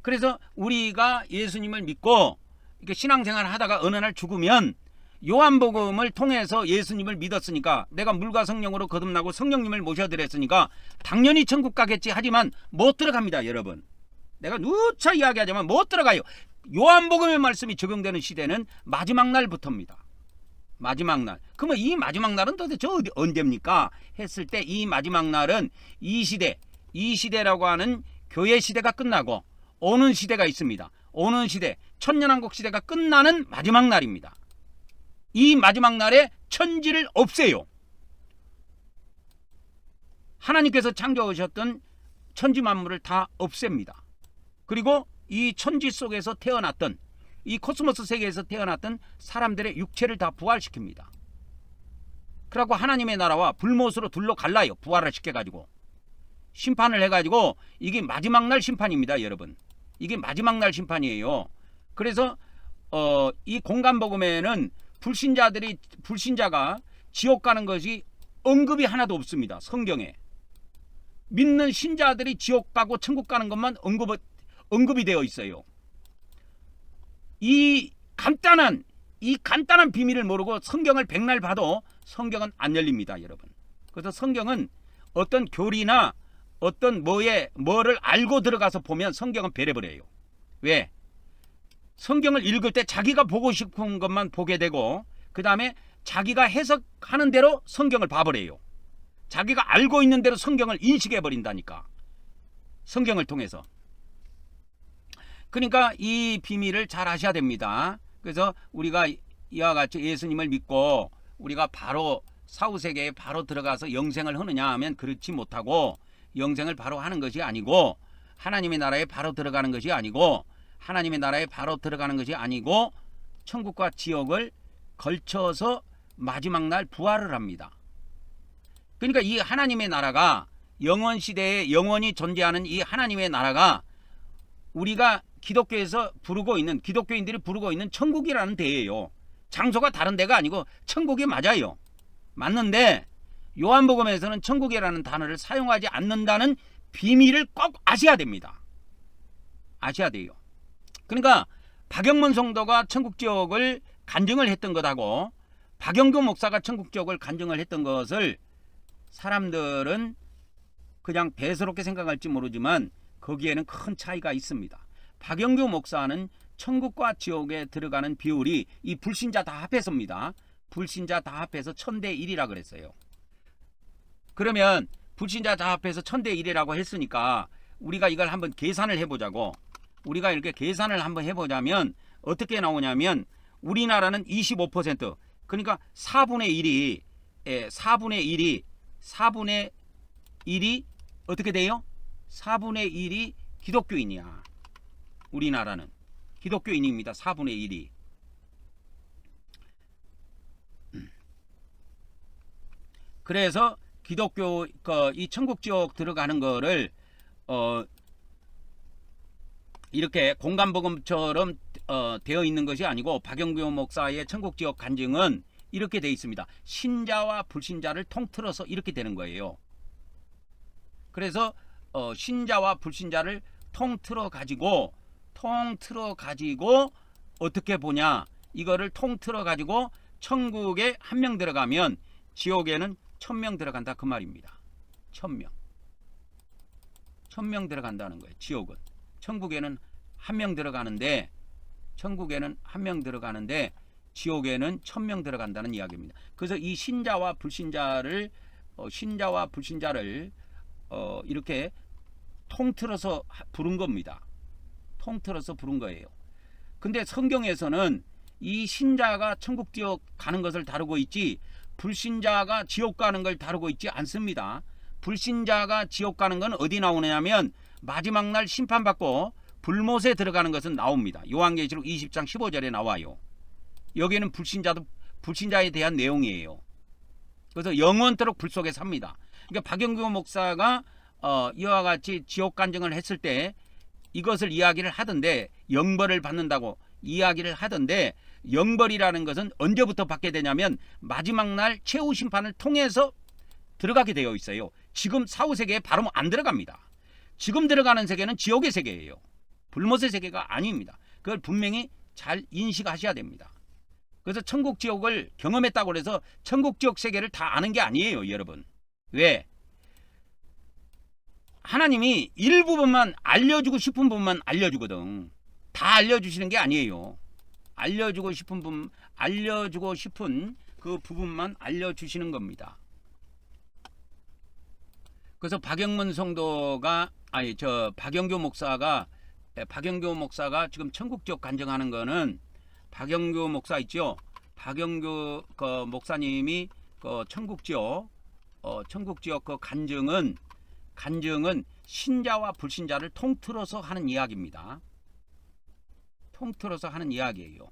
그래서 우리가 예수님을 믿고 이렇게 신앙생활을 하다가 어느 날 죽으면 요한복음을 통해서 예수님을 믿었으니까, 내가 물과 성령으로 거듭나고 성령님을 모셔드렸으니까 당연히 천국 가겠지. 하지만 못 들어갑니다, 여러분. 내가 누차 이야기하자면 못 들어가요. 요한복음의 말씀이 적용되는 시대는 마지막 날부터입니다. 마지막 날. 그러면 이 마지막 날은 도대체 언제입니까? 했을 때 이 마지막 날은 이 시대라고 하는 교회 시대가 끝나고 오는 시대가 있습니다. 오는 시대, 천년왕국 시대가 끝나는 마지막 날입니다. 이 마지막 날에 천지를 없애요. 하나님께서 창조하셨던 천지 만물을 다 없앱니다. 그리고 이 천지 속에서 태어났던, 이 코스모스 세계에서 태어났던 사람들의 육체를 다 부활시킵니다. 그리고 하나님의 나라와 불못으로 둘로 갈라요. 부활을 시켜가지고 심판을 해가지고, 이게 마지막 날 심판입니다, 여러분. 이게 마지막 날 심판이에요. 그래서 이 공간복음에는 불신자가 지옥 가는 것이 언급이 하나도 없습니다. 성경에 믿는 신자들이 지옥 가고 천국 가는 것만 언급이 되어 있어요. 이 간단한 비밀을 모르고 성경을 백날 봐도 성경은 안 열립니다, 여러분. 그래서 성경은 어떤 교리나 어떤 뭐를 알고 들어가서 보면 성경은 베려버려요. 왜? 성경을 읽을 때 자기가 보고 싶은 것만 보게 되고, 그 다음에 자기가 해석하는 대로 성경을 봐버려요. 자기가 알고 있는 대로 성경을 인식해버린다니까, 성경을 통해서. 그러니까 이 비밀을 잘 아셔야 됩니다. 그래서 우리가 이와 같이 예수님을 믿고 우리가 바로 사후세계에 바로 들어가서 영생을 하느냐 하면 그렇지 못하고, 영생을 바로 하는 것이 아니고, 하나님의 나라에 바로 들어가는 것이 아니고, 천국과 지옥을 걸쳐서 마지막 날 부활을 합니다. 그러니까 이 하나님의 나라가, 영원 시대에 영원히 존재하는 이 하나님의 나라가 우리가 기독교에서 기독교인들이 부르고 있는 천국이라는 데예요. 장소가 다른 데가 아니고 천국이 맞아요. 맞는데 요한복음에서는 천국이라는 단어를 사용하지 않는다는 비밀을 꼭 아셔야 됩니다. 아셔야 돼요. 그러니까 박영문 성도가 천국 지옥을 간증을 했던 것하고 박영규 목사가 천국 지옥을 간증을 했던 것을 사람들은 그냥 배스럽게 생각할지 모르지만 거기에는 큰 차이가 있습니다. 박영규 목사는 천국과 지옥에 들어가는 비율이 이 불신자 다 합해서입니다. 불신자 다 합해서 1000대1이라 그랬어요. 그러면 불신자 다 합해서 1000대1이라고 했으니까 우리가 이걸 한번 계산을 해보자고. 우리가 이렇게 계산을 한번 해보자면 어떻게 나오냐면, 우리나라는 25%, 그러니까 4분의 1이 어떻게 돼요? 4분의 1이 기독교인이야. 우리나라는 기독교인입니다. 4분의 1이. 그래서 기독교 이 천국 지옥 들어가는 거를 이렇게 공간복음처럼 되어 있는 것이 아니고, 박영규 목사의 천국 지옥 간증은 이렇게 되어 있습니다. 신자와 불신자를 통틀어서 이렇게 되는 거예요. 그래서 신자와 불신자를 통틀어 가지고 어떻게 보냐, 이거를 통틀어 가지고 천국에 1명 들어가면 지옥에는 1000명 들어간다, 그 말입니다. 1000명 들어간다는 거예요. 지옥은. 천국에는 1명 들어가는데 지옥에는 1000명 들어간다는 이야기입니다. 그래서 이 신자와 불신자를 이렇게 통틀어서 부른 겁니다. 통틀어서 부른 거예요. 근데 성경에서는 이 신자가 천국 지옥 가는 것을 다루고 있지, 불신자가 지옥 가는 걸 다루고 있지 않습니다. 불신자가 지옥 가는 건 어디 나오냐면 마지막 날 심판받고 불못에 들어가는 것은 나옵니다. 요한계시록 20장 15절에 나와요. 여기는 불신자에 대한 내용이에요. 그래서 영원토록 불 속에 삽니다. 그러니까 박영규 목사가 이와 같이 지옥 간증을 했을 때 이것을 이야기를 하던데, 영벌을 받는다고, 이야기를 하던데, 영벌이라는 것은 언제부터 받게 되냐면 마지막 날 최후 심판을 통해서 들어가게 되어 있어요. 지금 사후세계에 바로 안 들어갑니다. 지금 들어가는 세계는 지옥의 세계예요. 불못의 세계가 아닙니다. 그걸 분명히 잘 인식하셔야 됩니다. 그래서 천국 지옥을 경험했다고 해서 천국 지옥 세계를 다 아는 게 아니에요, 여러분. 왜? 하나님이 일부분만 알려주고 싶은 부분만 알려주거든. 다 알려주시는 게 아니에요. 알려주고 싶은 그 부분만 알려주시는 겁니다. 그래서 박영문 성도가 박영교 목사가 지금 천국 지옥 간증하는 거는, 박영교 목사 있죠? 박영교 목사님이 천국 지옥 그 간증은 신자와 불신자를 통틀어서 하는 이야기입니다. 통틀어서 하는 이야기예요.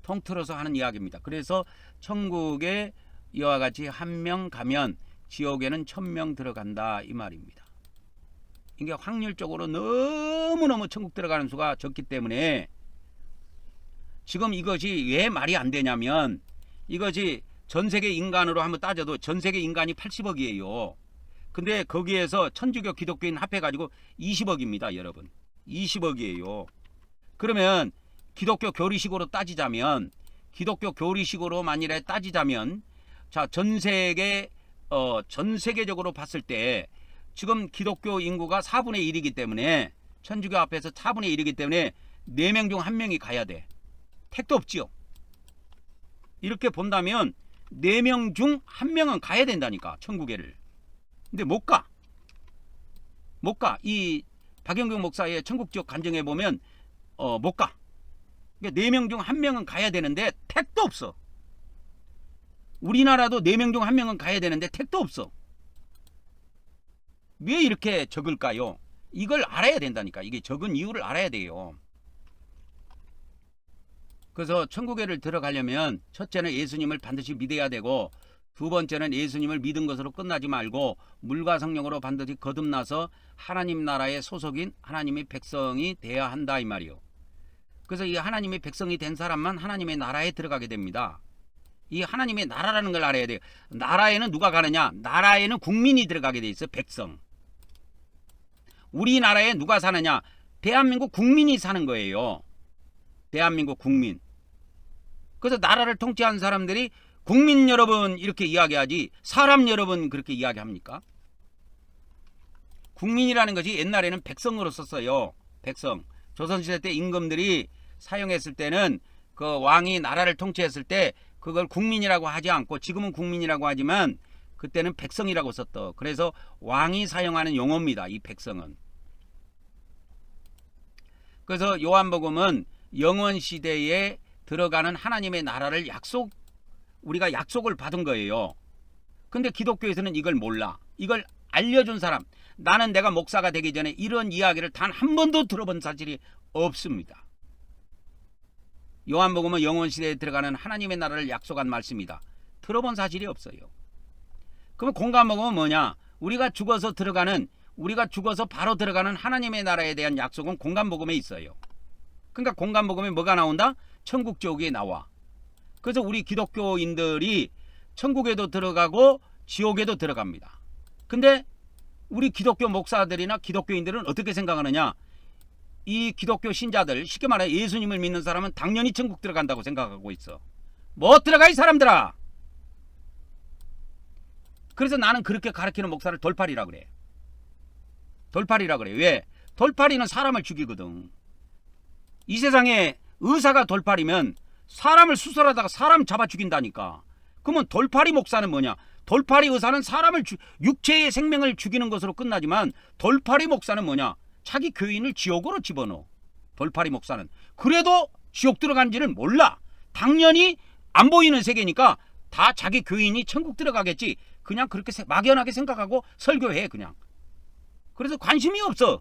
통틀어서 하는 이야기입니다. 그래서 천국에 이와 같이 1명 가면 지옥에는 1000명 들어간다, 이 말입니다. 이게 확률적으로 너무너무 천국 들어가는 수가 적기 때문에 지금 이것이 왜 말이 안 되냐면, 이것이 전세계 인간으로 한번 따져도 전세계 인간이 80억이에요. 근데 거기에서 천주교 기독교인 합해가지고 20억입니다, 여러분. 20억이에요. 그러면 기독교 교리식으로 따지자면, 만일에 따지자면, 자, 전 세계적으로 봤을 때 지금 기독교 인구가 4분의 1이기 때문에, 천주교 앞에서 4분의 1이기 때문에 4명 중 1명이 가야 돼. 택도 없지요. 이렇게 본다면 4명 중 1명은 가야 된다니까, 천국에를. 근데 못 가. 이 박영경 목사의 천국 지옥 간증해 보면 못 가. 그러니까 4명 중 1명은 가야 되는데 택도 없어. 우리나라도 4명 중 1명은 가야 되는데 택도 없어. 왜 이렇게 적을까요? 이걸 알아야 된다니까. 이게 적은 이유를 알아야 돼요. 그래서 천국에를 들어가려면 첫째는 예수님을 반드시 믿어야 되고, 두 번째는 예수님을 믿은 것으로 끝나지 말고 물과 성령으로 반드시 거듭나서 하나님 나라의 소속인 하나님의 백성이 돼야 한다, 이 말이요. 그래서 이 하나님의 백성이 된 사람만 하나님의 나라에 들어가게 됩니다. 이 하나님의 나라라는 걸 알아야 돼요. 나라에는 누가 가느냐? 나라에는 국민이 들어가게 돼 있어, 백성. 우리나라에 누가 사느냐? 대한민국 국민이 사는 거예요. 대한민국 국민. 그래서 나라를 통치하는 사람들이 국민 여러분 이렇게 이야기하지, 사람 여러분 그렇게 이야기합니까? 국민이라는 것이 옛날에는 백성으로 썼어요. 백성. 조선시대 때 임금들이 사용했을 때는 그 왕이 나라를 통치했을 때 그걸 국민이라고 하지 않고, 지금은 국민이라고 하지만 그때는 백성이라고 썼더. 그래서 왕이 사용하는 용어입니다, 이 백성은. 그래서 요한복음은 영원 시대에 들어가는 하나님의 나라를 우리가 약속을 받은 거예요. 근데 기독교에서는 이걸 몰라. 이걸 알려준 사람, 나는 내가 목사가 되기 전에 이런 이야기를 단 한 번도 들어본 사실이 없습니다. 요한복음은 영원 시대에 들어가는 하나님의 나라를 약속한 말씀이다. 들어본 사실이 없어요. 그럼 공감복음은 뭐냐? 우리가 죽어서 바로 들어가는 하나님의 나라에 대한 약속은 공감복음에 있어요. 그러니까 공감복음에 뭐가 나온다? 천국 지옥이 나와. 그래서 우리 기독교인들이 천국에도 들어가고 지옥에도 들어갑니다. 근데 우리 기독교 목사들이나 기독교인들은 어떻게 생각하느냐? 이 기독교 신자들, 쉽게 말해 예수님을 믿는 사람은 당연히 천국 들어간다고 생각하고 있어. 못 들어가, 이 사람들아. 그래서 나는 그렇게 가르치는 목사를 돌팔이라 그래. 돌팔이라 그래. 왜? 돌팔이는 사람을 죽이거든. 이 세상에 의사가 돌팔이면 사람을 수술하다가 사람 잡아 죽인다니까. 그러면 돌팔이 목사는 뭐냐? 돌팔이 의사는 육체의 생명을 죽이는 것으로 끝나지만, 돌팔이 목사는 뭐냐? 자기 교인을 지옥으로 집어넣어. 돌팔이 목사는. 그래도 지옥 들어간지를 몰라. 당연히 안 보이는 세계니까 다 자기 교인이 천국 들어가겠지. 그냥 그렇게 막연하게 생각하고 설교해, 그냥. 그래서 관심이 없어.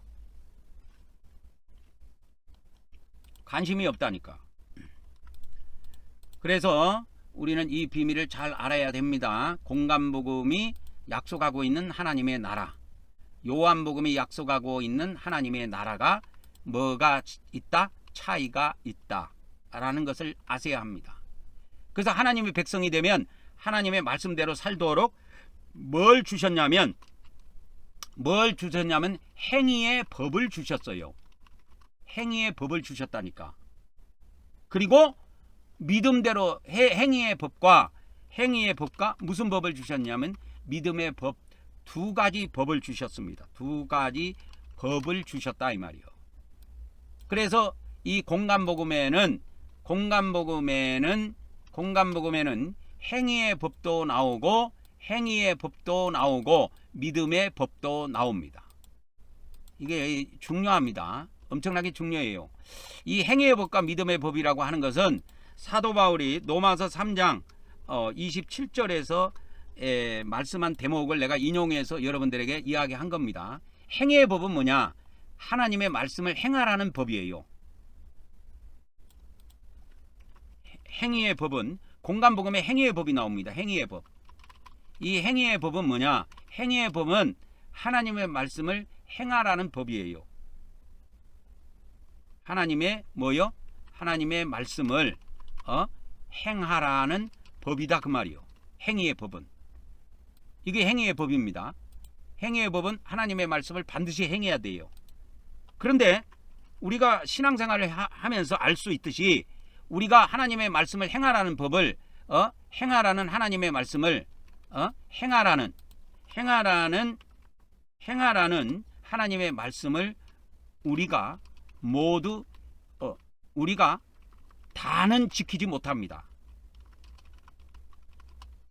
관심이 없다니까. 그래서 우리는 이 비밀을 잘 알아야 됩니다. 공감복음이 약속하고 있는 하나님의 나라, 요한복음이 약속하고 있는 하나님의 나라가 뭐가 있다? 차이가 있다 라는 것을 아셔야 합니다. 그래서 하나님의 백성이 되면 하나님의 말씀대로 살도록 뭘 주셨냐면 행위의 법을 주셨어요. 행위의 법을 주셨다니까. 그리고 믿음대로 행위의 법과 무슨 법을 주셨냐면 믿음의 법, 두 가지 법을 주셨습니다. 두 가지 법을 주셨다 이 말이요. 그래서 이 공간복음에는 행위의 법도 나오고 믿음의 법도 나옵니다. 이게 중요합니다. 엄청나게 중요해요. 이 행위의 법과 믿음의 법이라고 하는 것은 사도 바울이 로마서 3장 27절에서 말씀한 대목을 내가 인용해서 여러분들에게 이야기한 겁니다. 행위의 법은 뭐냐? 하나님의 말씀을 행하라는 법이에요. 행위의 법은 공간복음에 행위의 법이 나옵니다. 행위의 법. 이 행위의 법은 뭐냐? 행위의 법은 하나님의 말씀을 행하라는 법이에요. 하나님의 뭐요? 하나님의 말씀을 행하라는 법이다 그 말이요. 행위의 법은. 이게 행위의 법입니다. 행위의 법은 하나님의 말씀을 반드시 행해야 돼요. 그런데 우리가 신앙생활을 하면서 알 수 있듯이 우리가 하나님의 말씀을 행하라는 법을 행하라는 하나님의 말씀을 행하라는 하나님의 말씀을 우리가 모두 우리가 다는 지키지 못합니다.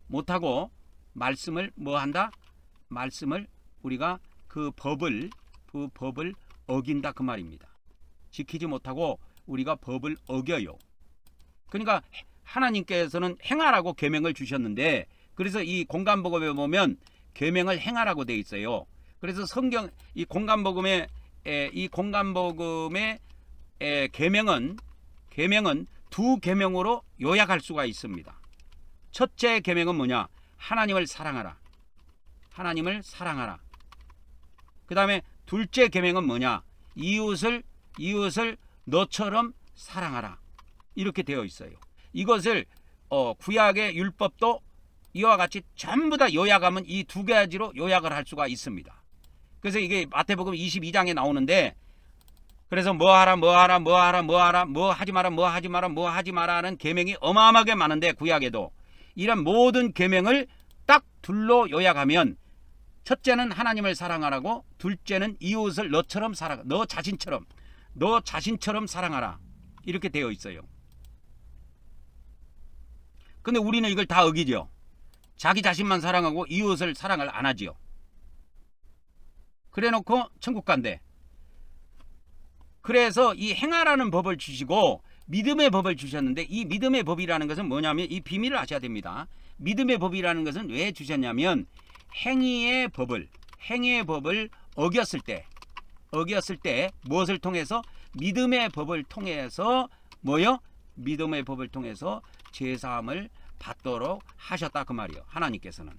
못하고 말씀을 뭐한다? 말씀을 우리가 그 법을 어긴다 그 말입니다. 지키지 못하고 우리가 법을 어겨요. 그러니까 하나님께서는 행하라고 계명을 주셨는데, 그래서 이 공간복음에 보면 계명을 행하라고 돼 있어요. 그래서 성경 이 공간복음의 계명은 두 계명으로 요약할 수가 있습니다. 첫째 계명은 뭐냐? 하나님을 사랑하라. 하나님을 사랑하라. 그 다음에 둘째 계명은 뭐냐? 이웃을 너처럼 사랑하라. 이렇게 되어 있어요. 이것을 구약의 율법도 이와 같이 전부 다 요약하면 이 두 가지로 요약을 할 수가 있습니다. 그래서 이게 마태복음 22장에 나오는데, 그래서 뭐 하지 마라는 계명이 어마어마하게 많은데, 구약에도 이런 모든 계명을 딱 둘로 요약하면 첫째는 하나님을 사랑하라고, 둘째는 이웃을 너처럼 사랑하라. 너 자신처럼 사랑하라. 이렇게 되어 있어요. 근데 우리는 이걸 다 어기죠. 자기 자신만 사랑하고 이웃을 사랑을 안 하지요. 그래 놓고 천국 간대. 그래서 이 행하라는 법을 주시고 믿음의 법을 주셨는데, 이 믿음의 법이라는 것은 뭐냐면 이 비밀을 아셔야 됩니다. 믿음의 법이라는 것은 왜 주셨냐면 행위의 법을 어겼을 때 무엇을 통해서? 믿음의 법을 통해서 뭐요? 믿음의 법을 통해서 제사함을 받도록 하셨다 그 말이요. 하나님께서는.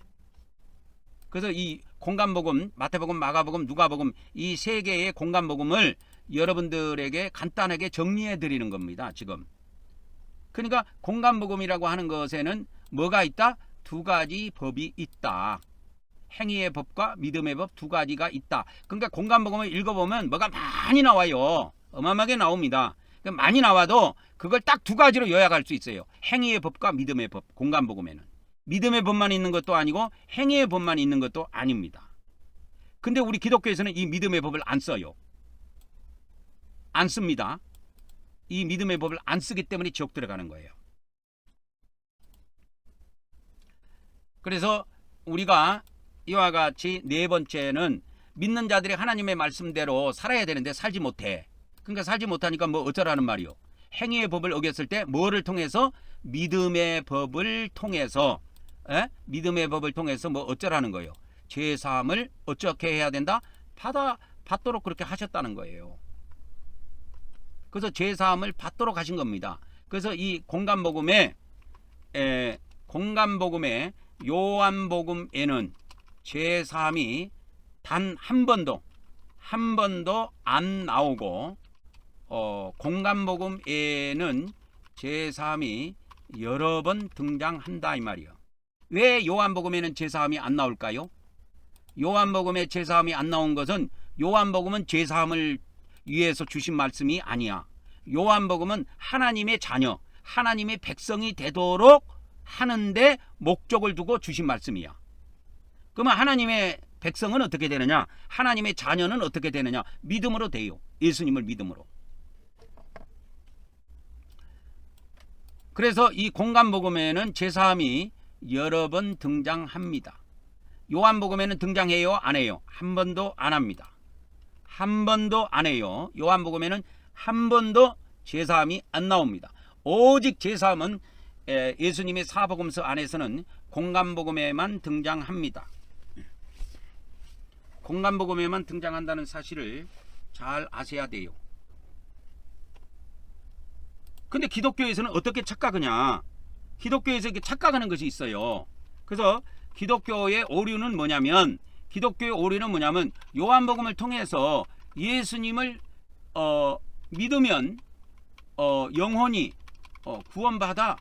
그래서 이 공간복음, 마태복음, 마가복음, 누가복음 이 세 개의 공간복음을 여러분들에게 간단하게 정리해 드리는 겁니다. 지금. 그러니까 공간복음이라고 하는 것에는 뭐가 있다? 두 가지 법이 있다. 행위의 법과 믿음의 법 두 가지가 있다. 그러니까 공간복음을 읽어보면 뭐가 많이 나와요. 어마어마하게 나옵니다. 많이 나와도 그걸 딱 두 가지로 요약할 수 있어요. 행위의 법과 믿음의 법. 공간복음에는 믿음의 법만 있는 것도 아니고 행위의 법만 있는 것도 아닙니다. 근데 우리 기독교에서는 이 믿음의 법을 안 써요. 안 씁니다. 이 믿음의 법을 안 쓰기 때문에 지옥 들어가는 거예요. 그래서 우리가 이와 같이 네 번째는 믿는 자들이 하나님의 말씀대로 살아야 되는데 살지 못해. 그러니까 살지 못하니까 뭐 어쩌라는 말이요. 행위의 법을 어겼을 때 뭐를 통해서? 믿음의 법을 통해서. 믿음의 법을 통해서 뭐 어쩌라는 거예요. 죄사함을 어떻게 해야 된다? 받도록 그렇게 하셨다는 거예요. 그래서 죄사함을 받도록 하신 겁니다. 그래서 이 공간복음에 요한복음에는 죄사함이 단 한 번도 안 나오고, 공간복음에는 제사함이 여러 번 등장한다 이 말이요. 왜 요한복음에는 제사함이 안 나올까요? 요한복음에 제사함이 안 나온 것은 요한복음은 제사함을 위해서 주신 말씀이 아니야. 요한복음은 하나님의 자녀, 하나님의 백성이 되도록 하는데 목적을 두고 주신 말씀이야. 그러면 하나님의 백성은 어떻게 되느냐? 하나님의 자녀는 어떻게 되느냐? 믿음으로 돼요. 예수님을 믿음으로. 그래서 이 공간복음에는 제사함이 여러 번 등장합니다. 요한복음에는 등장해요? 안 해요? 한 번도 안 합니다. 한 번도 안 해요. 요한복음에는 한 번도 제사함이 안 나옵니다. 오직 제사함은 예수님의 사복음서 안에서는 공간복음에만 등장합니다. 공간복음에만 등장한다는 사실을 잘 아셔야 돼요. 근데 기독교에서는 어떻게 착각하냐? 기독교에서 이렇게 착각하는 것이 있어요. 그래서 기독교의 오류는 뭐냐면 요한복음을 통해서 예수님을 믿으면 영혼이 구원받아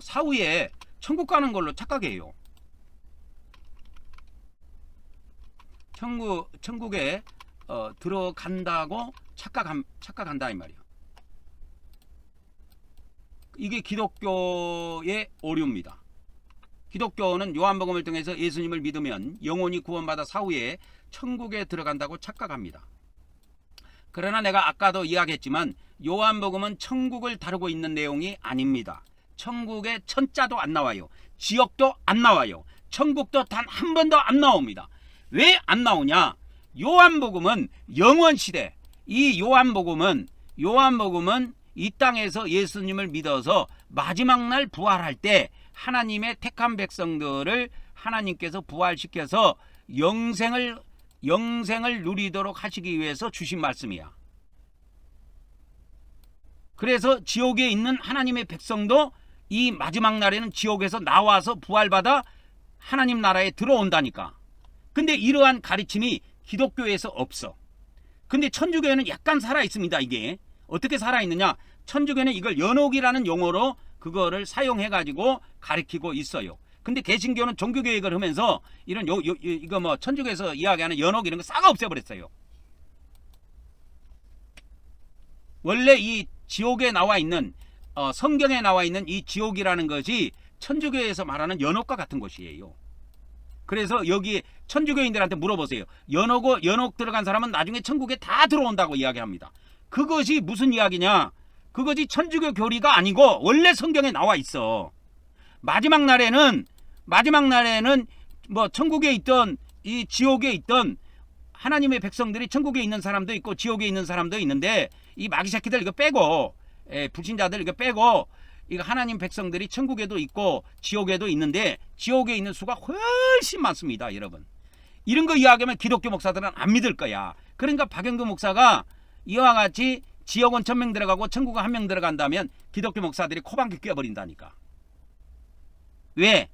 사후에 천국 가는 걸로 착각해요. 천국에 들어간다고 착각한다 이 말이에요. 이게 기독교의 오류입니다. 기독교는 요한복음을 통해서 예수님을 믿으면 영혼이 구원받아 사후에 천국에 들어간다고 착각합니다. 그러나 내가 아까도 이야기했지만 요한복음은 천국을 다루고 있는 내용이 아닙니다. 천국에 천자도 안 나와요. 지옥도 안 나와요. 천국도 단 한 번도 안 나옵니다. 왜 안 나오냐? 요한복음은 영원시대, 이 요한복음은 이 땅에서 예수님을 믿어서 마지막 날 부활할 때 하나님의 택한 백성들을 하나님께서 부활시켜서 영생을 누리도록 하시기 위해서 주신 말씀이야. 그래서 지옥에 있는 하나님의 백성도 이 마지막 날에는 지옥에서 나와서 부활받아 하나님 나라에 들어온다니까. 근데 이러한 가르침이 기독교에서 없어. 근데 천주교에는 약간 살아있습니다. 이게 어떻게 살아있느냐? 천주교는 이걸 연옥이라는 용어로 그거를 사용해가지고 가르치고 있어요. 근데 개신교는 종교개혁을 하면서 이런 이거 뭐 천주교에서 이야기하는 연옥 이런 거 싹 없애버렸어요. 원래 이 지옥에 나와 있는 성경에 나와 있는 이 지옥이라는 것이 천주교에서 말하는 연옥과 같은 것이에요. 그래서 여기 천주교인들한테 물어보세요. 연옥 들어간 사람은 나중에 천국에 다 들어온다고 이야기합니다. 그것이 무슨 이야기냐? 그것이 천주교 교리가 아니고 원래 성경에 나와 있어. 마지막 날에는 뭐 천국에 있던 이 지옥에 있던 하나님의 백성들이 천국에 있는 사람도 있고 지옥에 있는 사람도 있는데 이 마귀 새끼들 이거 빼고 불신자들 이거 빼고 이거 하나님 백성들이 천국에도 있고 지옥에도 있는데 지옥에 있는 수가 훨씬 많습니다, 여러분. 이런 거 이야기하면 기독교 목사들은 안 믿을 거야. 그러니까 박영규 목사가 이와 같이 지옥은 1000명 들어가고 천국은 1명 들어간다면 기독교 목사들이 코방귀 뀌어버린다니까. 왜?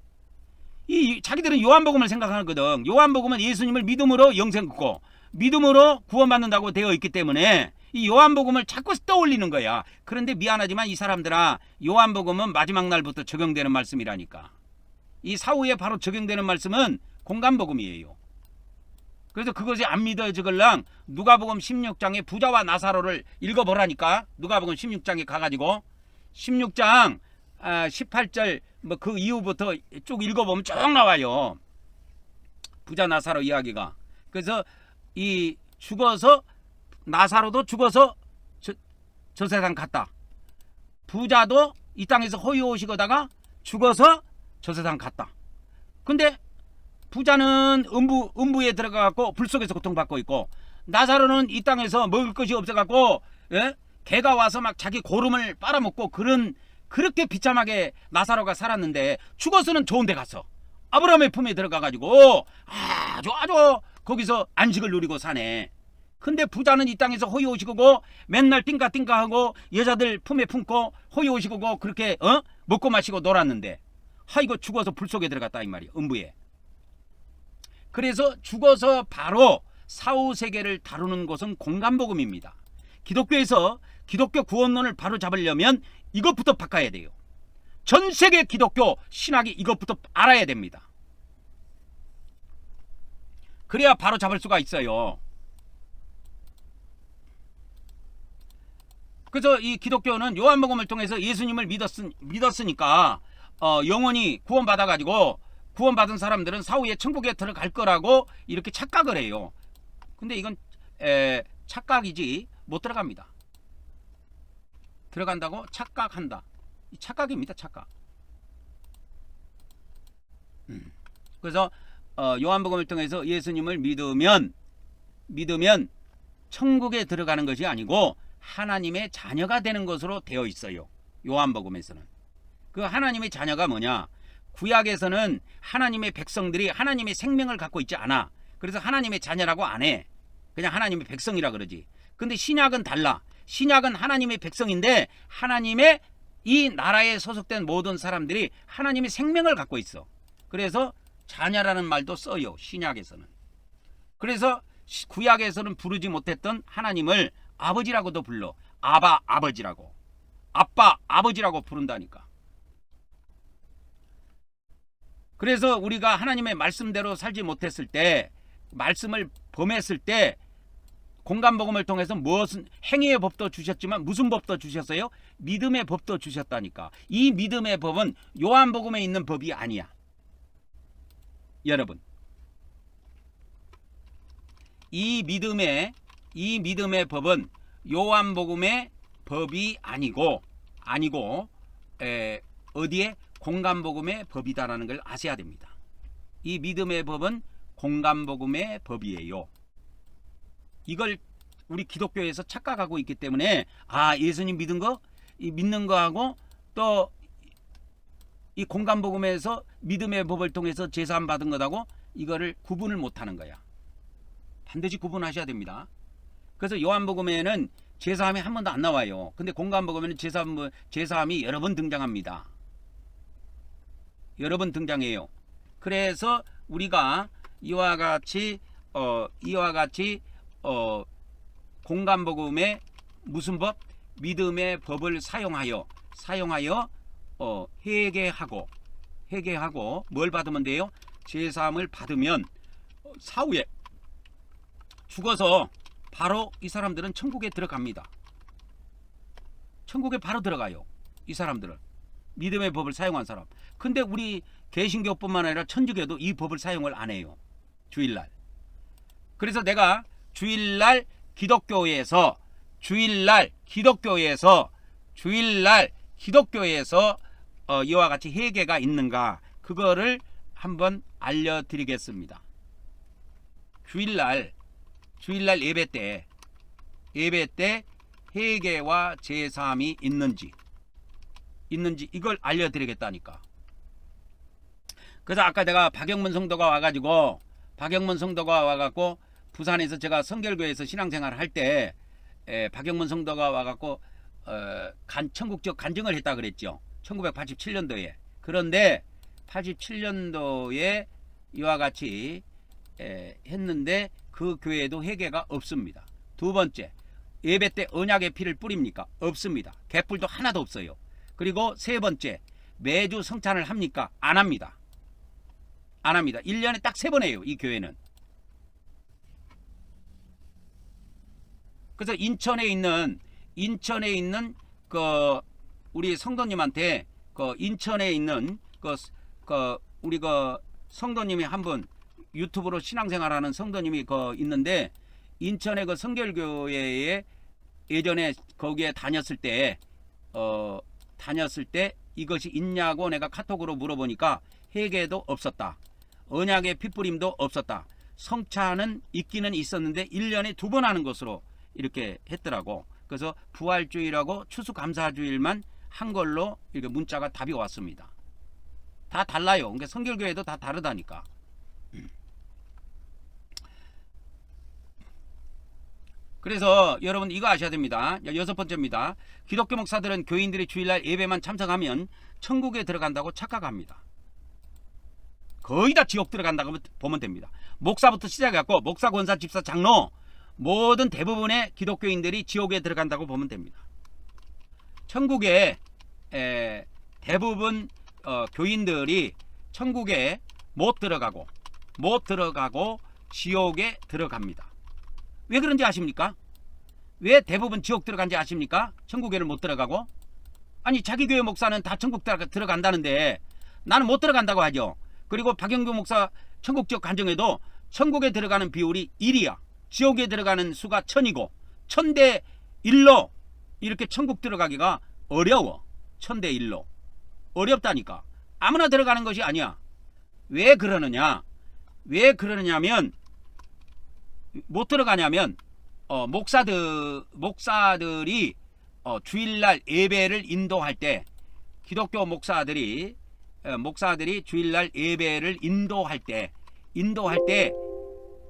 자기들은 요한복음을 생각하거든. 요한복음은 예수님을 믿음으로 영생 얻고 믿음으로 구원받는다고 되어 있기 때문에 이 요한복음을 자꾸 떠올리는 거야. 그런데 미안하지만 이 사람들아, 요한복음은 마지막 날부터 적용되는 말씀이라니까. 이 사후에 바로 적용되는 말씀은 공간복음이에요. 그래서 그것이 안 믿어지걸랑 누가복음 16장에 부자와 나사로를 읽어보라니까. 누가복음 16장에 가가지고 16장 18절 뭐 그 이후부터 쭉 읽어보면 쭉 나와요. 부자 나사로 이야기가. 그래서 이 죽어서 나사로도 죽어서 저 세상 갔다. 부자도 이 땅에서 호의호식하다가 죽어서 저 세상 갔다. 근데 부자는 음부에 들어가갖고 불 속에서 고통받고 있고, 나사로는 이 땅에서 먹을 것이 없어갖고 개가 와서 막 자기 고름을 빨아먹고 그렇게 비참하게 나사로가 살았는데 죽어서는 좋은 데 갔어. 아브라함의 품에 들어가가지고 아주 거기서 안식을 누리고 사네. 근데 부자는 이 땅에서 호의호식하고 맨날 띵가띵가하고 여자들 품에 품고 호의호식하고 그렇게 먹고 마시고 놀았는데 이거 죽어서 불 속에 들어갔다 이 말이야. 음부에. 그래서 죽어서 바로 사후세계를 다루는 것은 공간복음입니다. 기독교에서 기독교 구원론을 바로 잡으려면 이것부터 바꿔야 돼요. 전 세계 기독교 신학이 이것부터 알아야 됩니다. 그래야 바로 잡을 수가 있어요. 그래서 이 기독교는 요한복음을 통해서 예수님을 믿었으니까 영원히 구원받아가지고 구원받은 사람들은 사후에 천국에 들어갈 거라고 이렇게 착각을 해요. 근데 이건 착각이지 못 들어갑니다. 들어간다고 착각한다. 착각입니다. 착각. 그래서 요한복음을 통해서 예수님을 믿으면 천국에 들어가는 것이 아니고 하나님의 자녀가 되는 것으로 되어 있어요. 요한복음에서는. 그 하나님의 자녀가 뭐냐? 구약에서는 하나님의 백성들이 하나님의 생명을 갖고 있지 않아. 그래서 하나님의 자녀라고 안 해. 그냥 하나님의 백성이라 그러지. 근데 신약은 달라. 신약은 하나님의 백성인데 하나님의 이 나라에 소속된 모든 사람들이 하나님의 생명을 갖고 있어. 그래서 자녀라는 말도 써요. 신약에서는. 그래서 구약에서는 부르지 못했던 하나님을 아버지라고도 불러. 아바 아버지라고. 아빠 아버지라고 부른다니까. 그래서 우리가 하나님의 말씀대로 살지 못했을 때, 말씀을 범했을 때 공간복음을 통해서 무엇은 행위의 법도 주셨지만 무슨 법도 주셨어요? 믿음의 법도 주셨다니까. 이 믿음의 법은 요한복음에 있는 법이 아니야. 여러분, 이 믿음의 법은 요한복음의 법이 아니고 어디에? 공간복음의 법이다라는 걸 아셔야 됩니다. 이 믿음의 법은 공간복음의 법이에요. 이걸 우리 기독교에서 착각하고 있기 때문에 예수님 믿는 거하고 또 이 공간복음에서 믿음의 법을 통해서 제사함 받은 것하고 이거를 구분을 못하는 거야. 반드시 구분하셔야 됩니다. 그래서 요한복음에는 제사함이 한 번도 안 나와요. 근데 공간복음에는 제사함이 여러 번 등장합니다. 여러 번 등장해요. 그래서 우리가 이와 같이 공간복음의 무슨 법? 믿음의 법을 사용하여 회개하고 뭘 받으면 돼요? 제사함을 받으면 사후에 죽어서 바로 이 사람들은 천국에 들어갑니다. 천국에 바로 들어가요. 이 사람들은 믿음의 법을 사용한 사람. 근데 우리 개신교뿐만 아니라 천주교도 이 법을 사용을 안 해요. 주일날. 그래서 내가 주일날 기독교에서 이와 같이 회개가 있는가, 그거를 한번 알려드리겠습니다. 주일날 예배 때 회개와 제사함이 있는지 이걸 알려드리겠다니까. 그래서 아까 내가 박영문 성도가 와갖고 부산에서 제가 성결교회에서 신앙생활을 할 때 박영문 성도가 와갖고 천국적 간증을 했다 그랬죠. 1987년도에. 그런데 87년도에 이와 같이 했는데 그 교회에도 회개가 없습니다. 두 번째, 예배 때 언약의 피를 뿌립니까? 없습니다. 개뿔도 하나도 없어요. 그리고 세 번째, 매주 성찬을 합니까? 안 합니다. 1년에 딱 3번 해요. 이 교회는. 그래서 인천에 있는 그 우리 성도님한테 인천에 있는 우리 성도님이 한 분 유튜브로 신앙생활하는 성도님이 있는데, 인천의 그 성결교회에 예전에 거기에 다녔을 때 이것이 있냐고 내가 카톡으로 물어보니까 회개도 없었다. 언약의 핏부림도 없었다. 성찬은 있기는 있었는데 1년에 2번 하는 것으로 이렇게 했더라고. 그래서 부활주일하고 추수감사주일만 한 걸로 이렇게 문자가 답이 왔습니다. 다 달라요. 그러니까 성결교회도 다 다르다니까. 그래서 여러분 이거 아셔야 됩니다. 6번째입니다. 기독교 목사들은 교인들이 주일날 예배만 참석하면 천국에 들어간다고 착각합니다. 거의 다 지옥 들어간다고 보면 됩니다. 목사부터 시작해갖고 목사, 권사, 집사, 장로 모든 대부분의 기독교인들이 지옥에 들어간다고 보면 됩니다. 천국에 대부분 교인들이 천국에 못 들어가고 지옥에 들어갑니다. 왜 그런지 아십니까? 왜 대부분 지옥 들어간지 아십니까? 천국에는 못 들어가고. 아니 자기 교회 목사는 다 천국 들어간다는데 나는 못 들어간다고 하죠. 그리고 박영규 목사 천국 지옥 간증에도 천국에 들어가는 비율이 1이야. 지옥에 들어가는 수가 1000이고 1000대 1로 이렇게 천국 들어가기가 어려워. 1000대 1로 어렵다니까. 아무나 들어가는 것이 아니야. 왜 그러느냐? 왜 그러느냐면 못 들어가냐면 목사들이 주일날 예배를 인도할 때 기독교 목사들이 주일날 예배를 인도할 때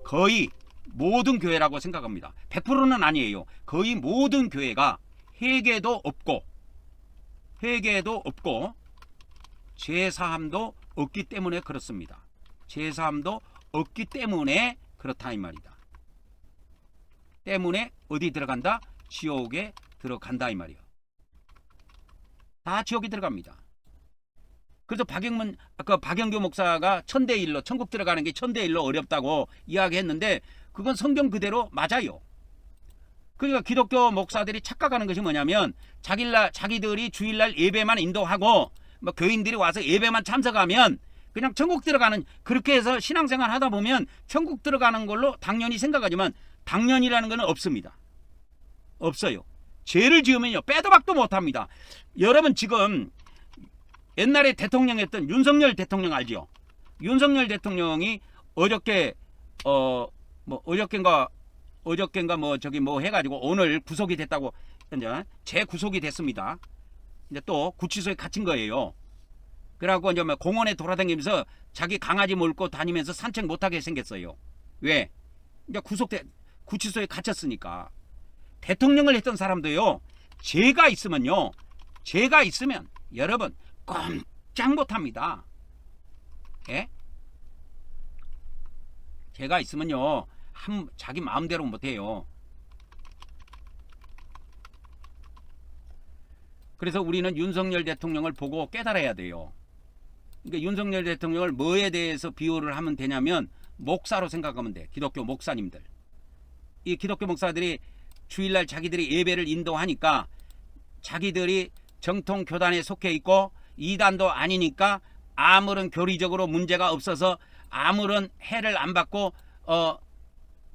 거의 모든 교회라고 생각합니다. 100%는 아니에요. 거의 모든 교회가 회개도 없고 제사함도 없기 때문에 그렇습니다. 제사함도 없기 때문에 그렇다 이 말이다. 때문에 어디 들어간다? 지옥에 들어간다 이 말이야. 다 지옥에 들어갑니다. 그래서 박영규 목사가 1000대 1로 천국 들어가는 게 1000대 1로 어렵다고 이야기했는데 그건 성경 그대로 맞아요. 그러니까 기독교 목사들이 착각하는 것이 뭐냐면 자기들이 주일날 예배만 인도하고 뭐 교인들이 와서 예배만 참석하면 그냥 천국 들어가는, 그렇게 해서 신앙생활 하다 보면 천국 들어가는 걸로 당연히 생각하지만 당연이라는 것은 없습니다. 없어요. 죄를 지으면요 빼도 박도 못합니다. 여러분 지금 옛날에 대통령이었던 윤석열 대통령 알죠? 윤석열 대통령이 어저께 어저께인가 뭐 해가지고 오늘 구속이 됐다고, 이제 재구속이 됐습니다. 이제 또 구치소에 갇힌 거예요. 그래갖고 이제 공원에 돌아다니면서 자기 강아지 몰고 다니면서 산책 못하게 생겼어요. 왜? 이제 구치소에 갇혔으니까. 대통령을 했던 사람도요, 죄가 있으면 여러분 꼼짝 못합니다. 예? 죄가 있으면요 자기 마음대로 못해요. 그래서 우리는 윤석열 대통령을 보고 깨달아야 돼요. 그러니까 윤석열 대통령을 뭐에 대해서 비유를 하면 되냐면 목사로 생각하면 돼. 기독교 목사님들. 이 기독교 목사들이 주일날 자기들이 예배를 인도하니까 자기들이 정통 교단에 속해 있고 이단도 아니니까 아무런 교리적으로 문제가 없어서 아무런 해를 안 받고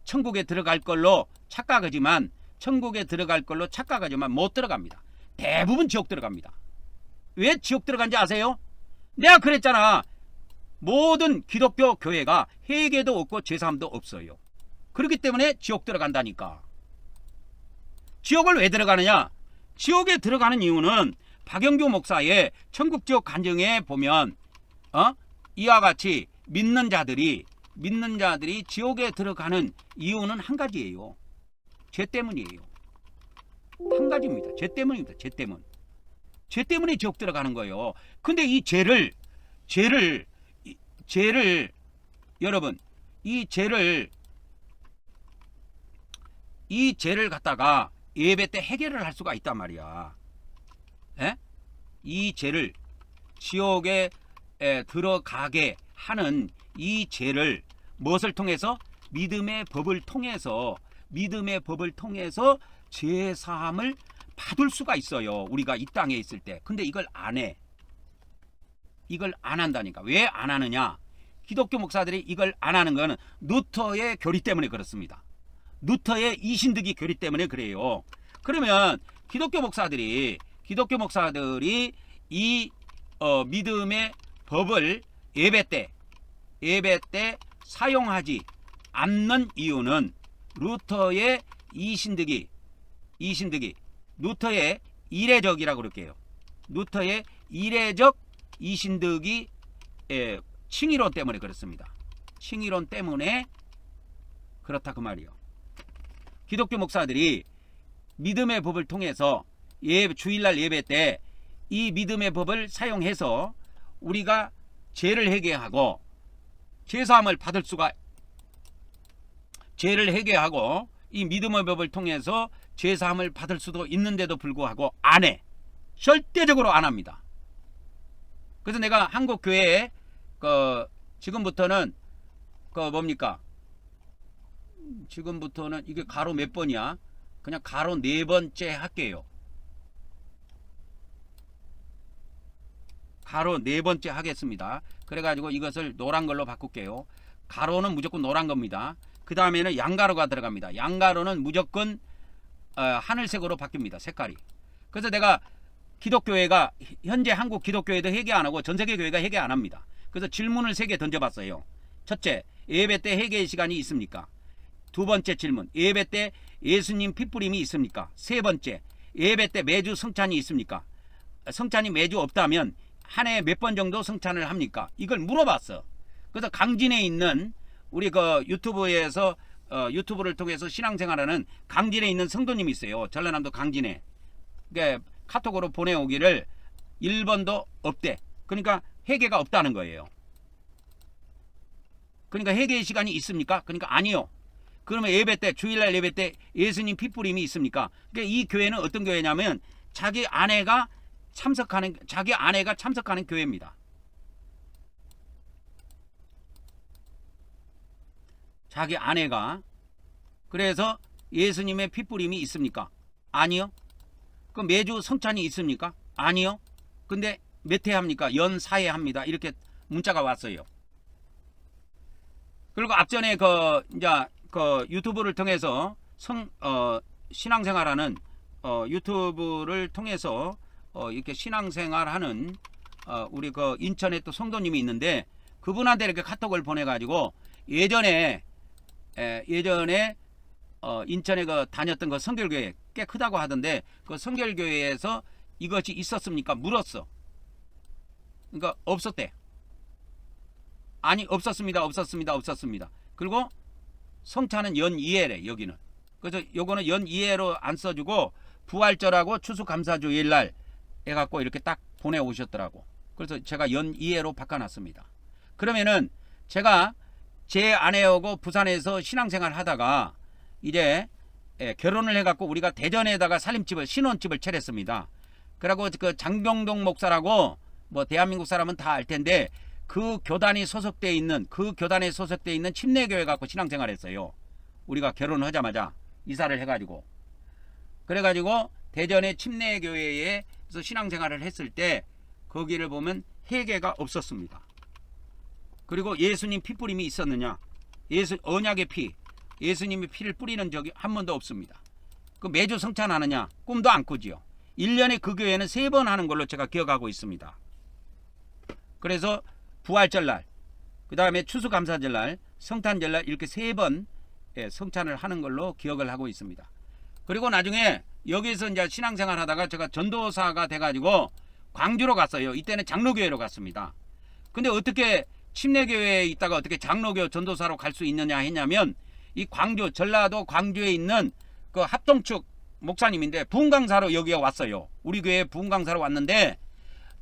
천국에 들어갈 걸로 착각하지만 못 들어갑니다. 대부분 지옥 들어갑니다. 왜 지옥 들어간지 아세요? 내가 그랬잖아. 모든 기독교 교회가 회개도 없고 제사함도 없어요. 그렇기 때문에 지옥 들어간다니까. 지옥을 왜 들어가느냐? 지옥에 들어가는 이유는 박영규 목사의 천국 지옥 간증에 보면 이와 같이 믿는 자들이 지옥에 들어가는 이유는 한 가지예요. 죄 때문이에요. 한 가지입니다. 죄 때문입니다. 죄 때문에 지옥 들어가는 거예요. 근데 이 죄를 여러분 이 죄를 갖다가 예배 때 해결을 할 수가 있단 말이야. 에? 이 죄를 지옥에 들어가게 하는 이 죄를 무엇을 통해서? 믿음의 법을 통해서 죄 사함을 받을 수가 있어요. 우리가 이 땅에 있을 때. 근데 이걸 안 해. 이걸 안 한다니까. 왜 안 하느냐? 기독교 목사들이 이걸 안 하는 거는 루터의 교리 때문에 그렇습니다. 루터의 이신득이 교리 때문에 그래요. 그러면 기독교 목사들이 이 믿음의 법을 예배 때 사용하지 않는 이유는 루터의 이신득이 루터의 이례적이라고 그럴게요. 루터의 이례적 이신득이 칭의론 때문에 그렇습니다. 칭의론 때문에 그렇다 그 말이요. 기독교 목사들이 믿음의 법을 통해서 주일날 예배 때 이 믿음의 법을 사용해서 우리가 죄를 회개하고 제사함을 받을 수가, 죄를 회개하고 이 믿음의 법을 통해서 제사함을 받을 수도 있는데도 불구하고 안 해. 절대적으로 안 합니다. 그래서 내가 한국 교회에 지금부터는 뭡니까? 지금부터는 이게 가로 몇 번이야? 그냥 가로 4번째 할게요. 가로 4번째 하겠습니다. 그래가지고 이것을 노란 걸로 바꿀게요. 가로는 무조건 노란 겁니다. 그 다음에는 양가로가 들어갑니다. 양가로는 무조건 하늘색으로 바뀝니다. 색깔이. 그래서 내가 기독교회가 현재 한국 기독교회도 회개 안 하고 전세계 교회가 회개 안 합니다. 그래서 질문을 3개 던져봤어요. 첫째, 예배 때 회개의 시간이 있습니까? 두 번째 질문, 예배 때 예수님 핏부림이 있습니까? 세 번째, 예배 때 매주 성찬이 있습니까? 성찬이 매주 없다면 한 해에 몇 번 정도 성찬을 합니까? 이걸 물어봤어. 그래서 강진에 있는 우리 유튜브에서 유튜브를 통해서 신앙생활하는 강진에 있는 성도님이 있어요. 전라남도 강진에. 그러니까 카톡으로 보내오기를 1번도 없대. 그러니까 회개가 없다는 거예요. 그러니까 회개의 시간이 있습니까? 그러니까 아니요. 그러면 예배 때, 주일날 예배 때 예수님 핏부림이 있습니까? 그러니까 이 교회는 어떤 교회냐면 자기 아내가 참석하는 교회입니다. 자기 아내가. 그래서 예수님의 핏부림이 있습니까? 아니요. 그럼 매주 성찬이 있습니까? 아니요. 근데 몇 회 합니까? 연 4회 합니다. 이렇게 문자가 왔어요. 그리고 앞전에 이제 유튜브를 통해서 신앙생활하는 유튜브를 통해서 이렇게 신앙생활하는 우리 인천에 또 성도님이 있는데 그분한테 이렇게 카톡을 보내가지고 예전에 인천에 다녔던 성결교회 꽤 크다고 하던데 그 성결교회에서 이것이 있었습니까? 물었어. 그러니까 없었대. 아니 없었습니다. 그리고 성찬은 연 2회래 여기는. 그래서 요거는 연 2회로 안 써주고 부활절하고 추수감사주일날 해갖고 이렇게 딱 보내오셨더라고. 그래서 제가 연 2회로 바꿔놨습니다. 그러면은 제가 제 아내하고 부산에서 신앙생활 하다가 이제 결혼을 해갖고 우리가 대전에다가 신혼집을 차렸습니다. 그리고 장병동 목사라고 뭐 대한민국 사람은 다 알 텐데 그 교단에 소속돼 있는 침례교회 갖고 신앙생활했어요. 우리가 결혼하자마자 이사를 해가지고 그래가지고 대전의 침례교회에서 신앙생활을 했을 때 거기를 보면 회개가 없었습니다. 그리고 예수님 핏부림이 있었느냐? 언약의 피, 예수님의 피를 뿌리는 적이 한 번도 없습니다. 그 매주 성찬하느냐? 꿈도 안 꾸지요. 1년에 그 교회는 3번 하는 걸로 제가 기억하고 있습니다. 그래서 부활절날, 그 다음에 추수감사절날, 성탄절날 이렇게 3번 성찬을 하는 걸로 기억을 하고 있습니다. 그리고 나중에 여기서 이제 신앙생활 하다가 제가 전도사가 돼가지고 광주로 갔어요. 이때는 장로교회로 갔습니다. 근데 어떻게 침례교회에 있다가 어떻게 장로교 전도사로 갈 수 있느냐 했냐면 이 전라도 광주에 있는 그 합동측 목사님인데 부흥강사로 여기에 왔어요. 우리 교회 부흥강사로 왔는데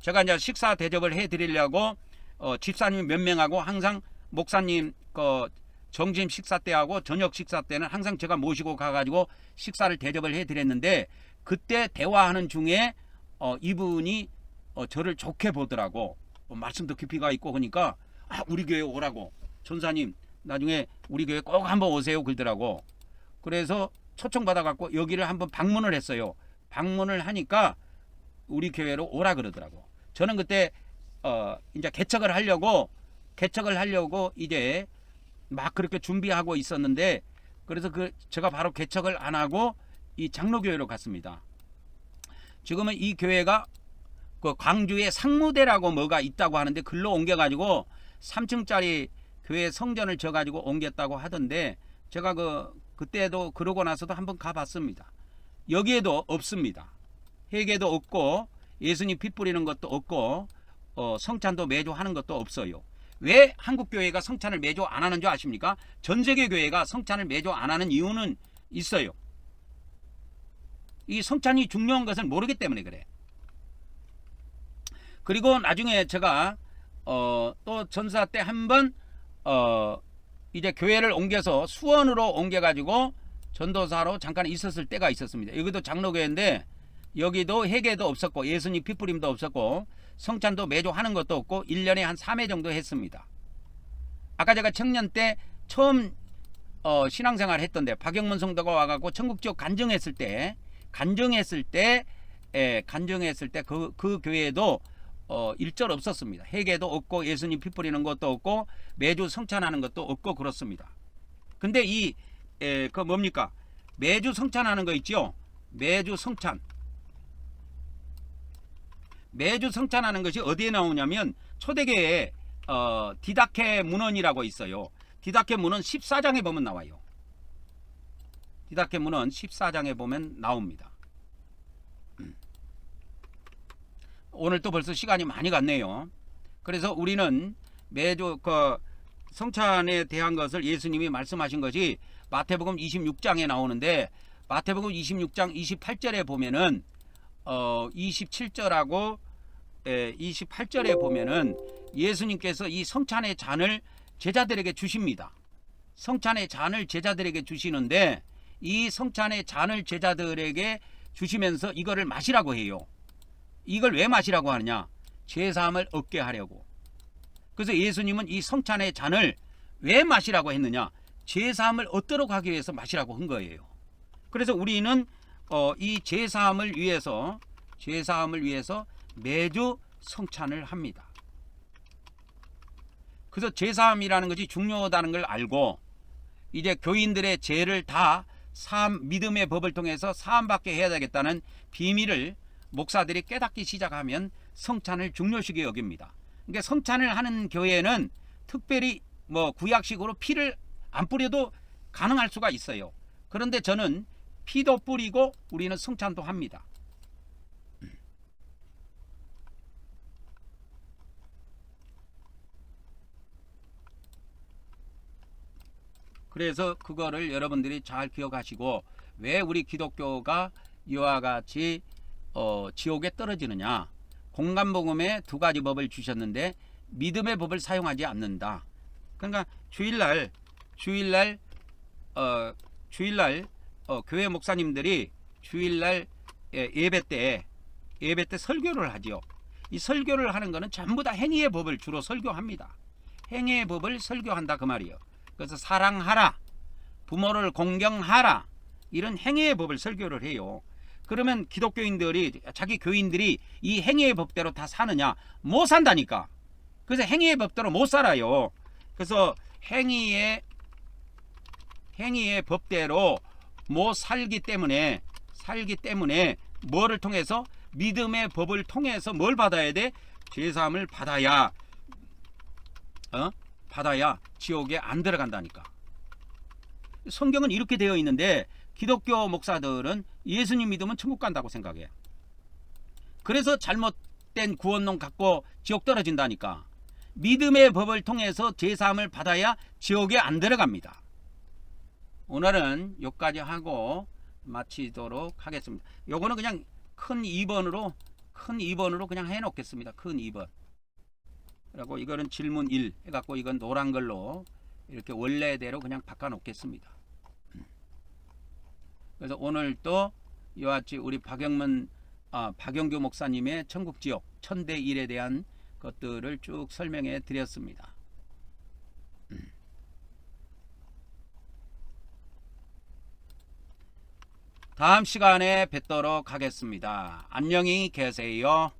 제가 이제 식사 대접을 해드리려고 집사님 몇 명하고 항상 목사님 점심 식사 때하고 저녁 식사 때는 항상 제가 모시고 가가지고 식사를 대접을 해드렸는데 그때 대화하는 중에 이분이 저를 좋게 보더라고. 말씀도 깊이가 있고 그러니까 우리 교회 오라고 전사님 나중에 우리 교회 꼭 한번 오세요 그러더라고. 그래서 초청받아갖고 여기를 한번 방문을 했어요. 방문을 하니까 우리 교회로 오라 그러더라고. 저는 그때 이제 개척을 하려고 이제 막 그렇게 준비하고 있었는데 그래서 제가 바로 개척을 안 하고 이 장로교회로 갔습니다. 지금은 이 교회가 광주에 상무대라고 뭐가 있다고 하는데 글로 옮겨가지고 3층짜리 교회 성전을 져가지고 옮겼다고 하던데 제가 그때도 그러고 나서도 한번 가봤습니다. 여기에도 없습니다. 회개도 없고 예수님 피 뿌리는 것도 없고 성찬도 매주 하는 것도 없어요. 왜 한국교회가 성찬을 매주 안 하는 줄 아십니까? 전세계 교회가 성찬을 매주 안 하는 이유는 있어요. 이 성찬이 중요한 것을 모르기 때문에 그래. 그리고 나중에 제가 또 전사 때 한번 이제 교회를 옮겨서 수원으로 옮겨가지고 전도사로 잠깐 있었을 때가 있었습니다. 여기도 장로교회인데 여기도 회개도 없었고 예수님 피뿌림도 없었고 성찬도 매주 하는 것도 없고 1년에 한 3회 정도 했습니다. 아까 제가 청년 때 처음 신앙생활 했던데 박영문 성도가 와갖고 천국지옥 간증했을 때 그 교회에도 일절 없었습니다. 회개도 없고 예수님 피 뿌리는 것도 없고 매주 성찬하는 것도 없고 그렇습니다. 근데 그 뭡니까? 매주 성찬하는 거 있죠? 매주 성찬하는 것이 어디에 나오냐면 초대교회에 디다케 문헌이라고 있어요. 디다케 문헌 14장에 보면 나와요. 디다케 문헌 14장에 보면 나옵니다. 오늘 또 벌써 시간이 많이 갔네요. 그래서 우리는 매주 그 성찬에 대한 것을 예수님이 말씀하신 것이 마태복음 26장에 나오는데 마태복음 26장 28절에 보면은 27절하고 28절에 보면은 예수님께서 이 성찬의 잔을 제자들에게 주십니다. 성찬의 잔을 제자들에게 주시는데 이 성찬의 잔을 제자들에게 주시면서 이거를 마시라고 해요. 이걸 왜 마시라고 하느냐? 죄사함을 얻게 하려고. 그래서 예수님은 이 성찬의 잔을 왜 마시라고 했느냐? 죄사함을 얻도록 하기 위해서 마시라고 한 거예요. 그래서 우리는 이 죄사함을 위해서 매주 성찬을 합니다. 그래서 죄사함이라는 것이 중요하다는 걸 알고 이제 교인들의 죄를 다 믿음의 법을 통해서 사함받게 해야 되겠다는 비밀을 목사들이 깨닫기 시작하면 성찬을 중요시하게 여깁니다. 그러니까 성찬을 하는 교회는 특별히 구약식으로 피를 안 뿌려도 가능할 수가 있어요. 그런데 저는 피도 뿌리고 우리는 성찬도 합니다. 그래서 그거를 여러분들이 잘 기억하시고 왜 우리 기독교가 이와 같이 지옥에 떨어지느냐. 공간복음에 두 가지 법을 주셨는데 믿음의 법을 사용하지 않는다. 그러니까 주일날 교회 목사님들이 주일날 예배 때 설교를 하죠. 이 설교를 하는 거는 전부 다 행위의 법을 주로 설교합니다. 행위의 법을 설교한다 그 말이에요. 그래서 사랑하라, 부모를 공경하라, 이런 행위의 법을 설교를 해요. 그러면 기독교인들이 자기 교인들이 이 행위의 법대로 다 사느냐? 못 산다니까. 그래서 행위의 법대로 못 살아요. 그래서 행위의 법대로 못 살기 때문에 뭐를 통해서 믿음의 법을 통해서 뭘 받아야 돼? 죄사함을 받아야 지옥에 안 들어간다니까. 성경은 이렇게 되어 있는데 기독교 목사들은 예수님 믿으면 천국 간다고 생각해. 그래서 잘못된 구원론 갖고 지옥 떨어진다니까. 믿음의 법을 통해서 죄사함을 받아야 지옥에 안 들어갑니다. 오늘은 여기까지 하고 마치도록 하겠습니다. 요거는 그냥 큰 2번으로 그냥 해놓겠습니다. 큰 2번. 그리고 이거는 질문 1 해갖고 이건 노란 걸로 이렇게 원래대로 그냥 바꿔놓겠습니다. 그래서 오늘 또 이와 같이 우리 박영규 목사님의 천국지옥 천대 1에 대한 것들을 쭉 설명해 드렸습니다. 다음 시간에 뵙도록 하겠습니다. 안녕히 계세요.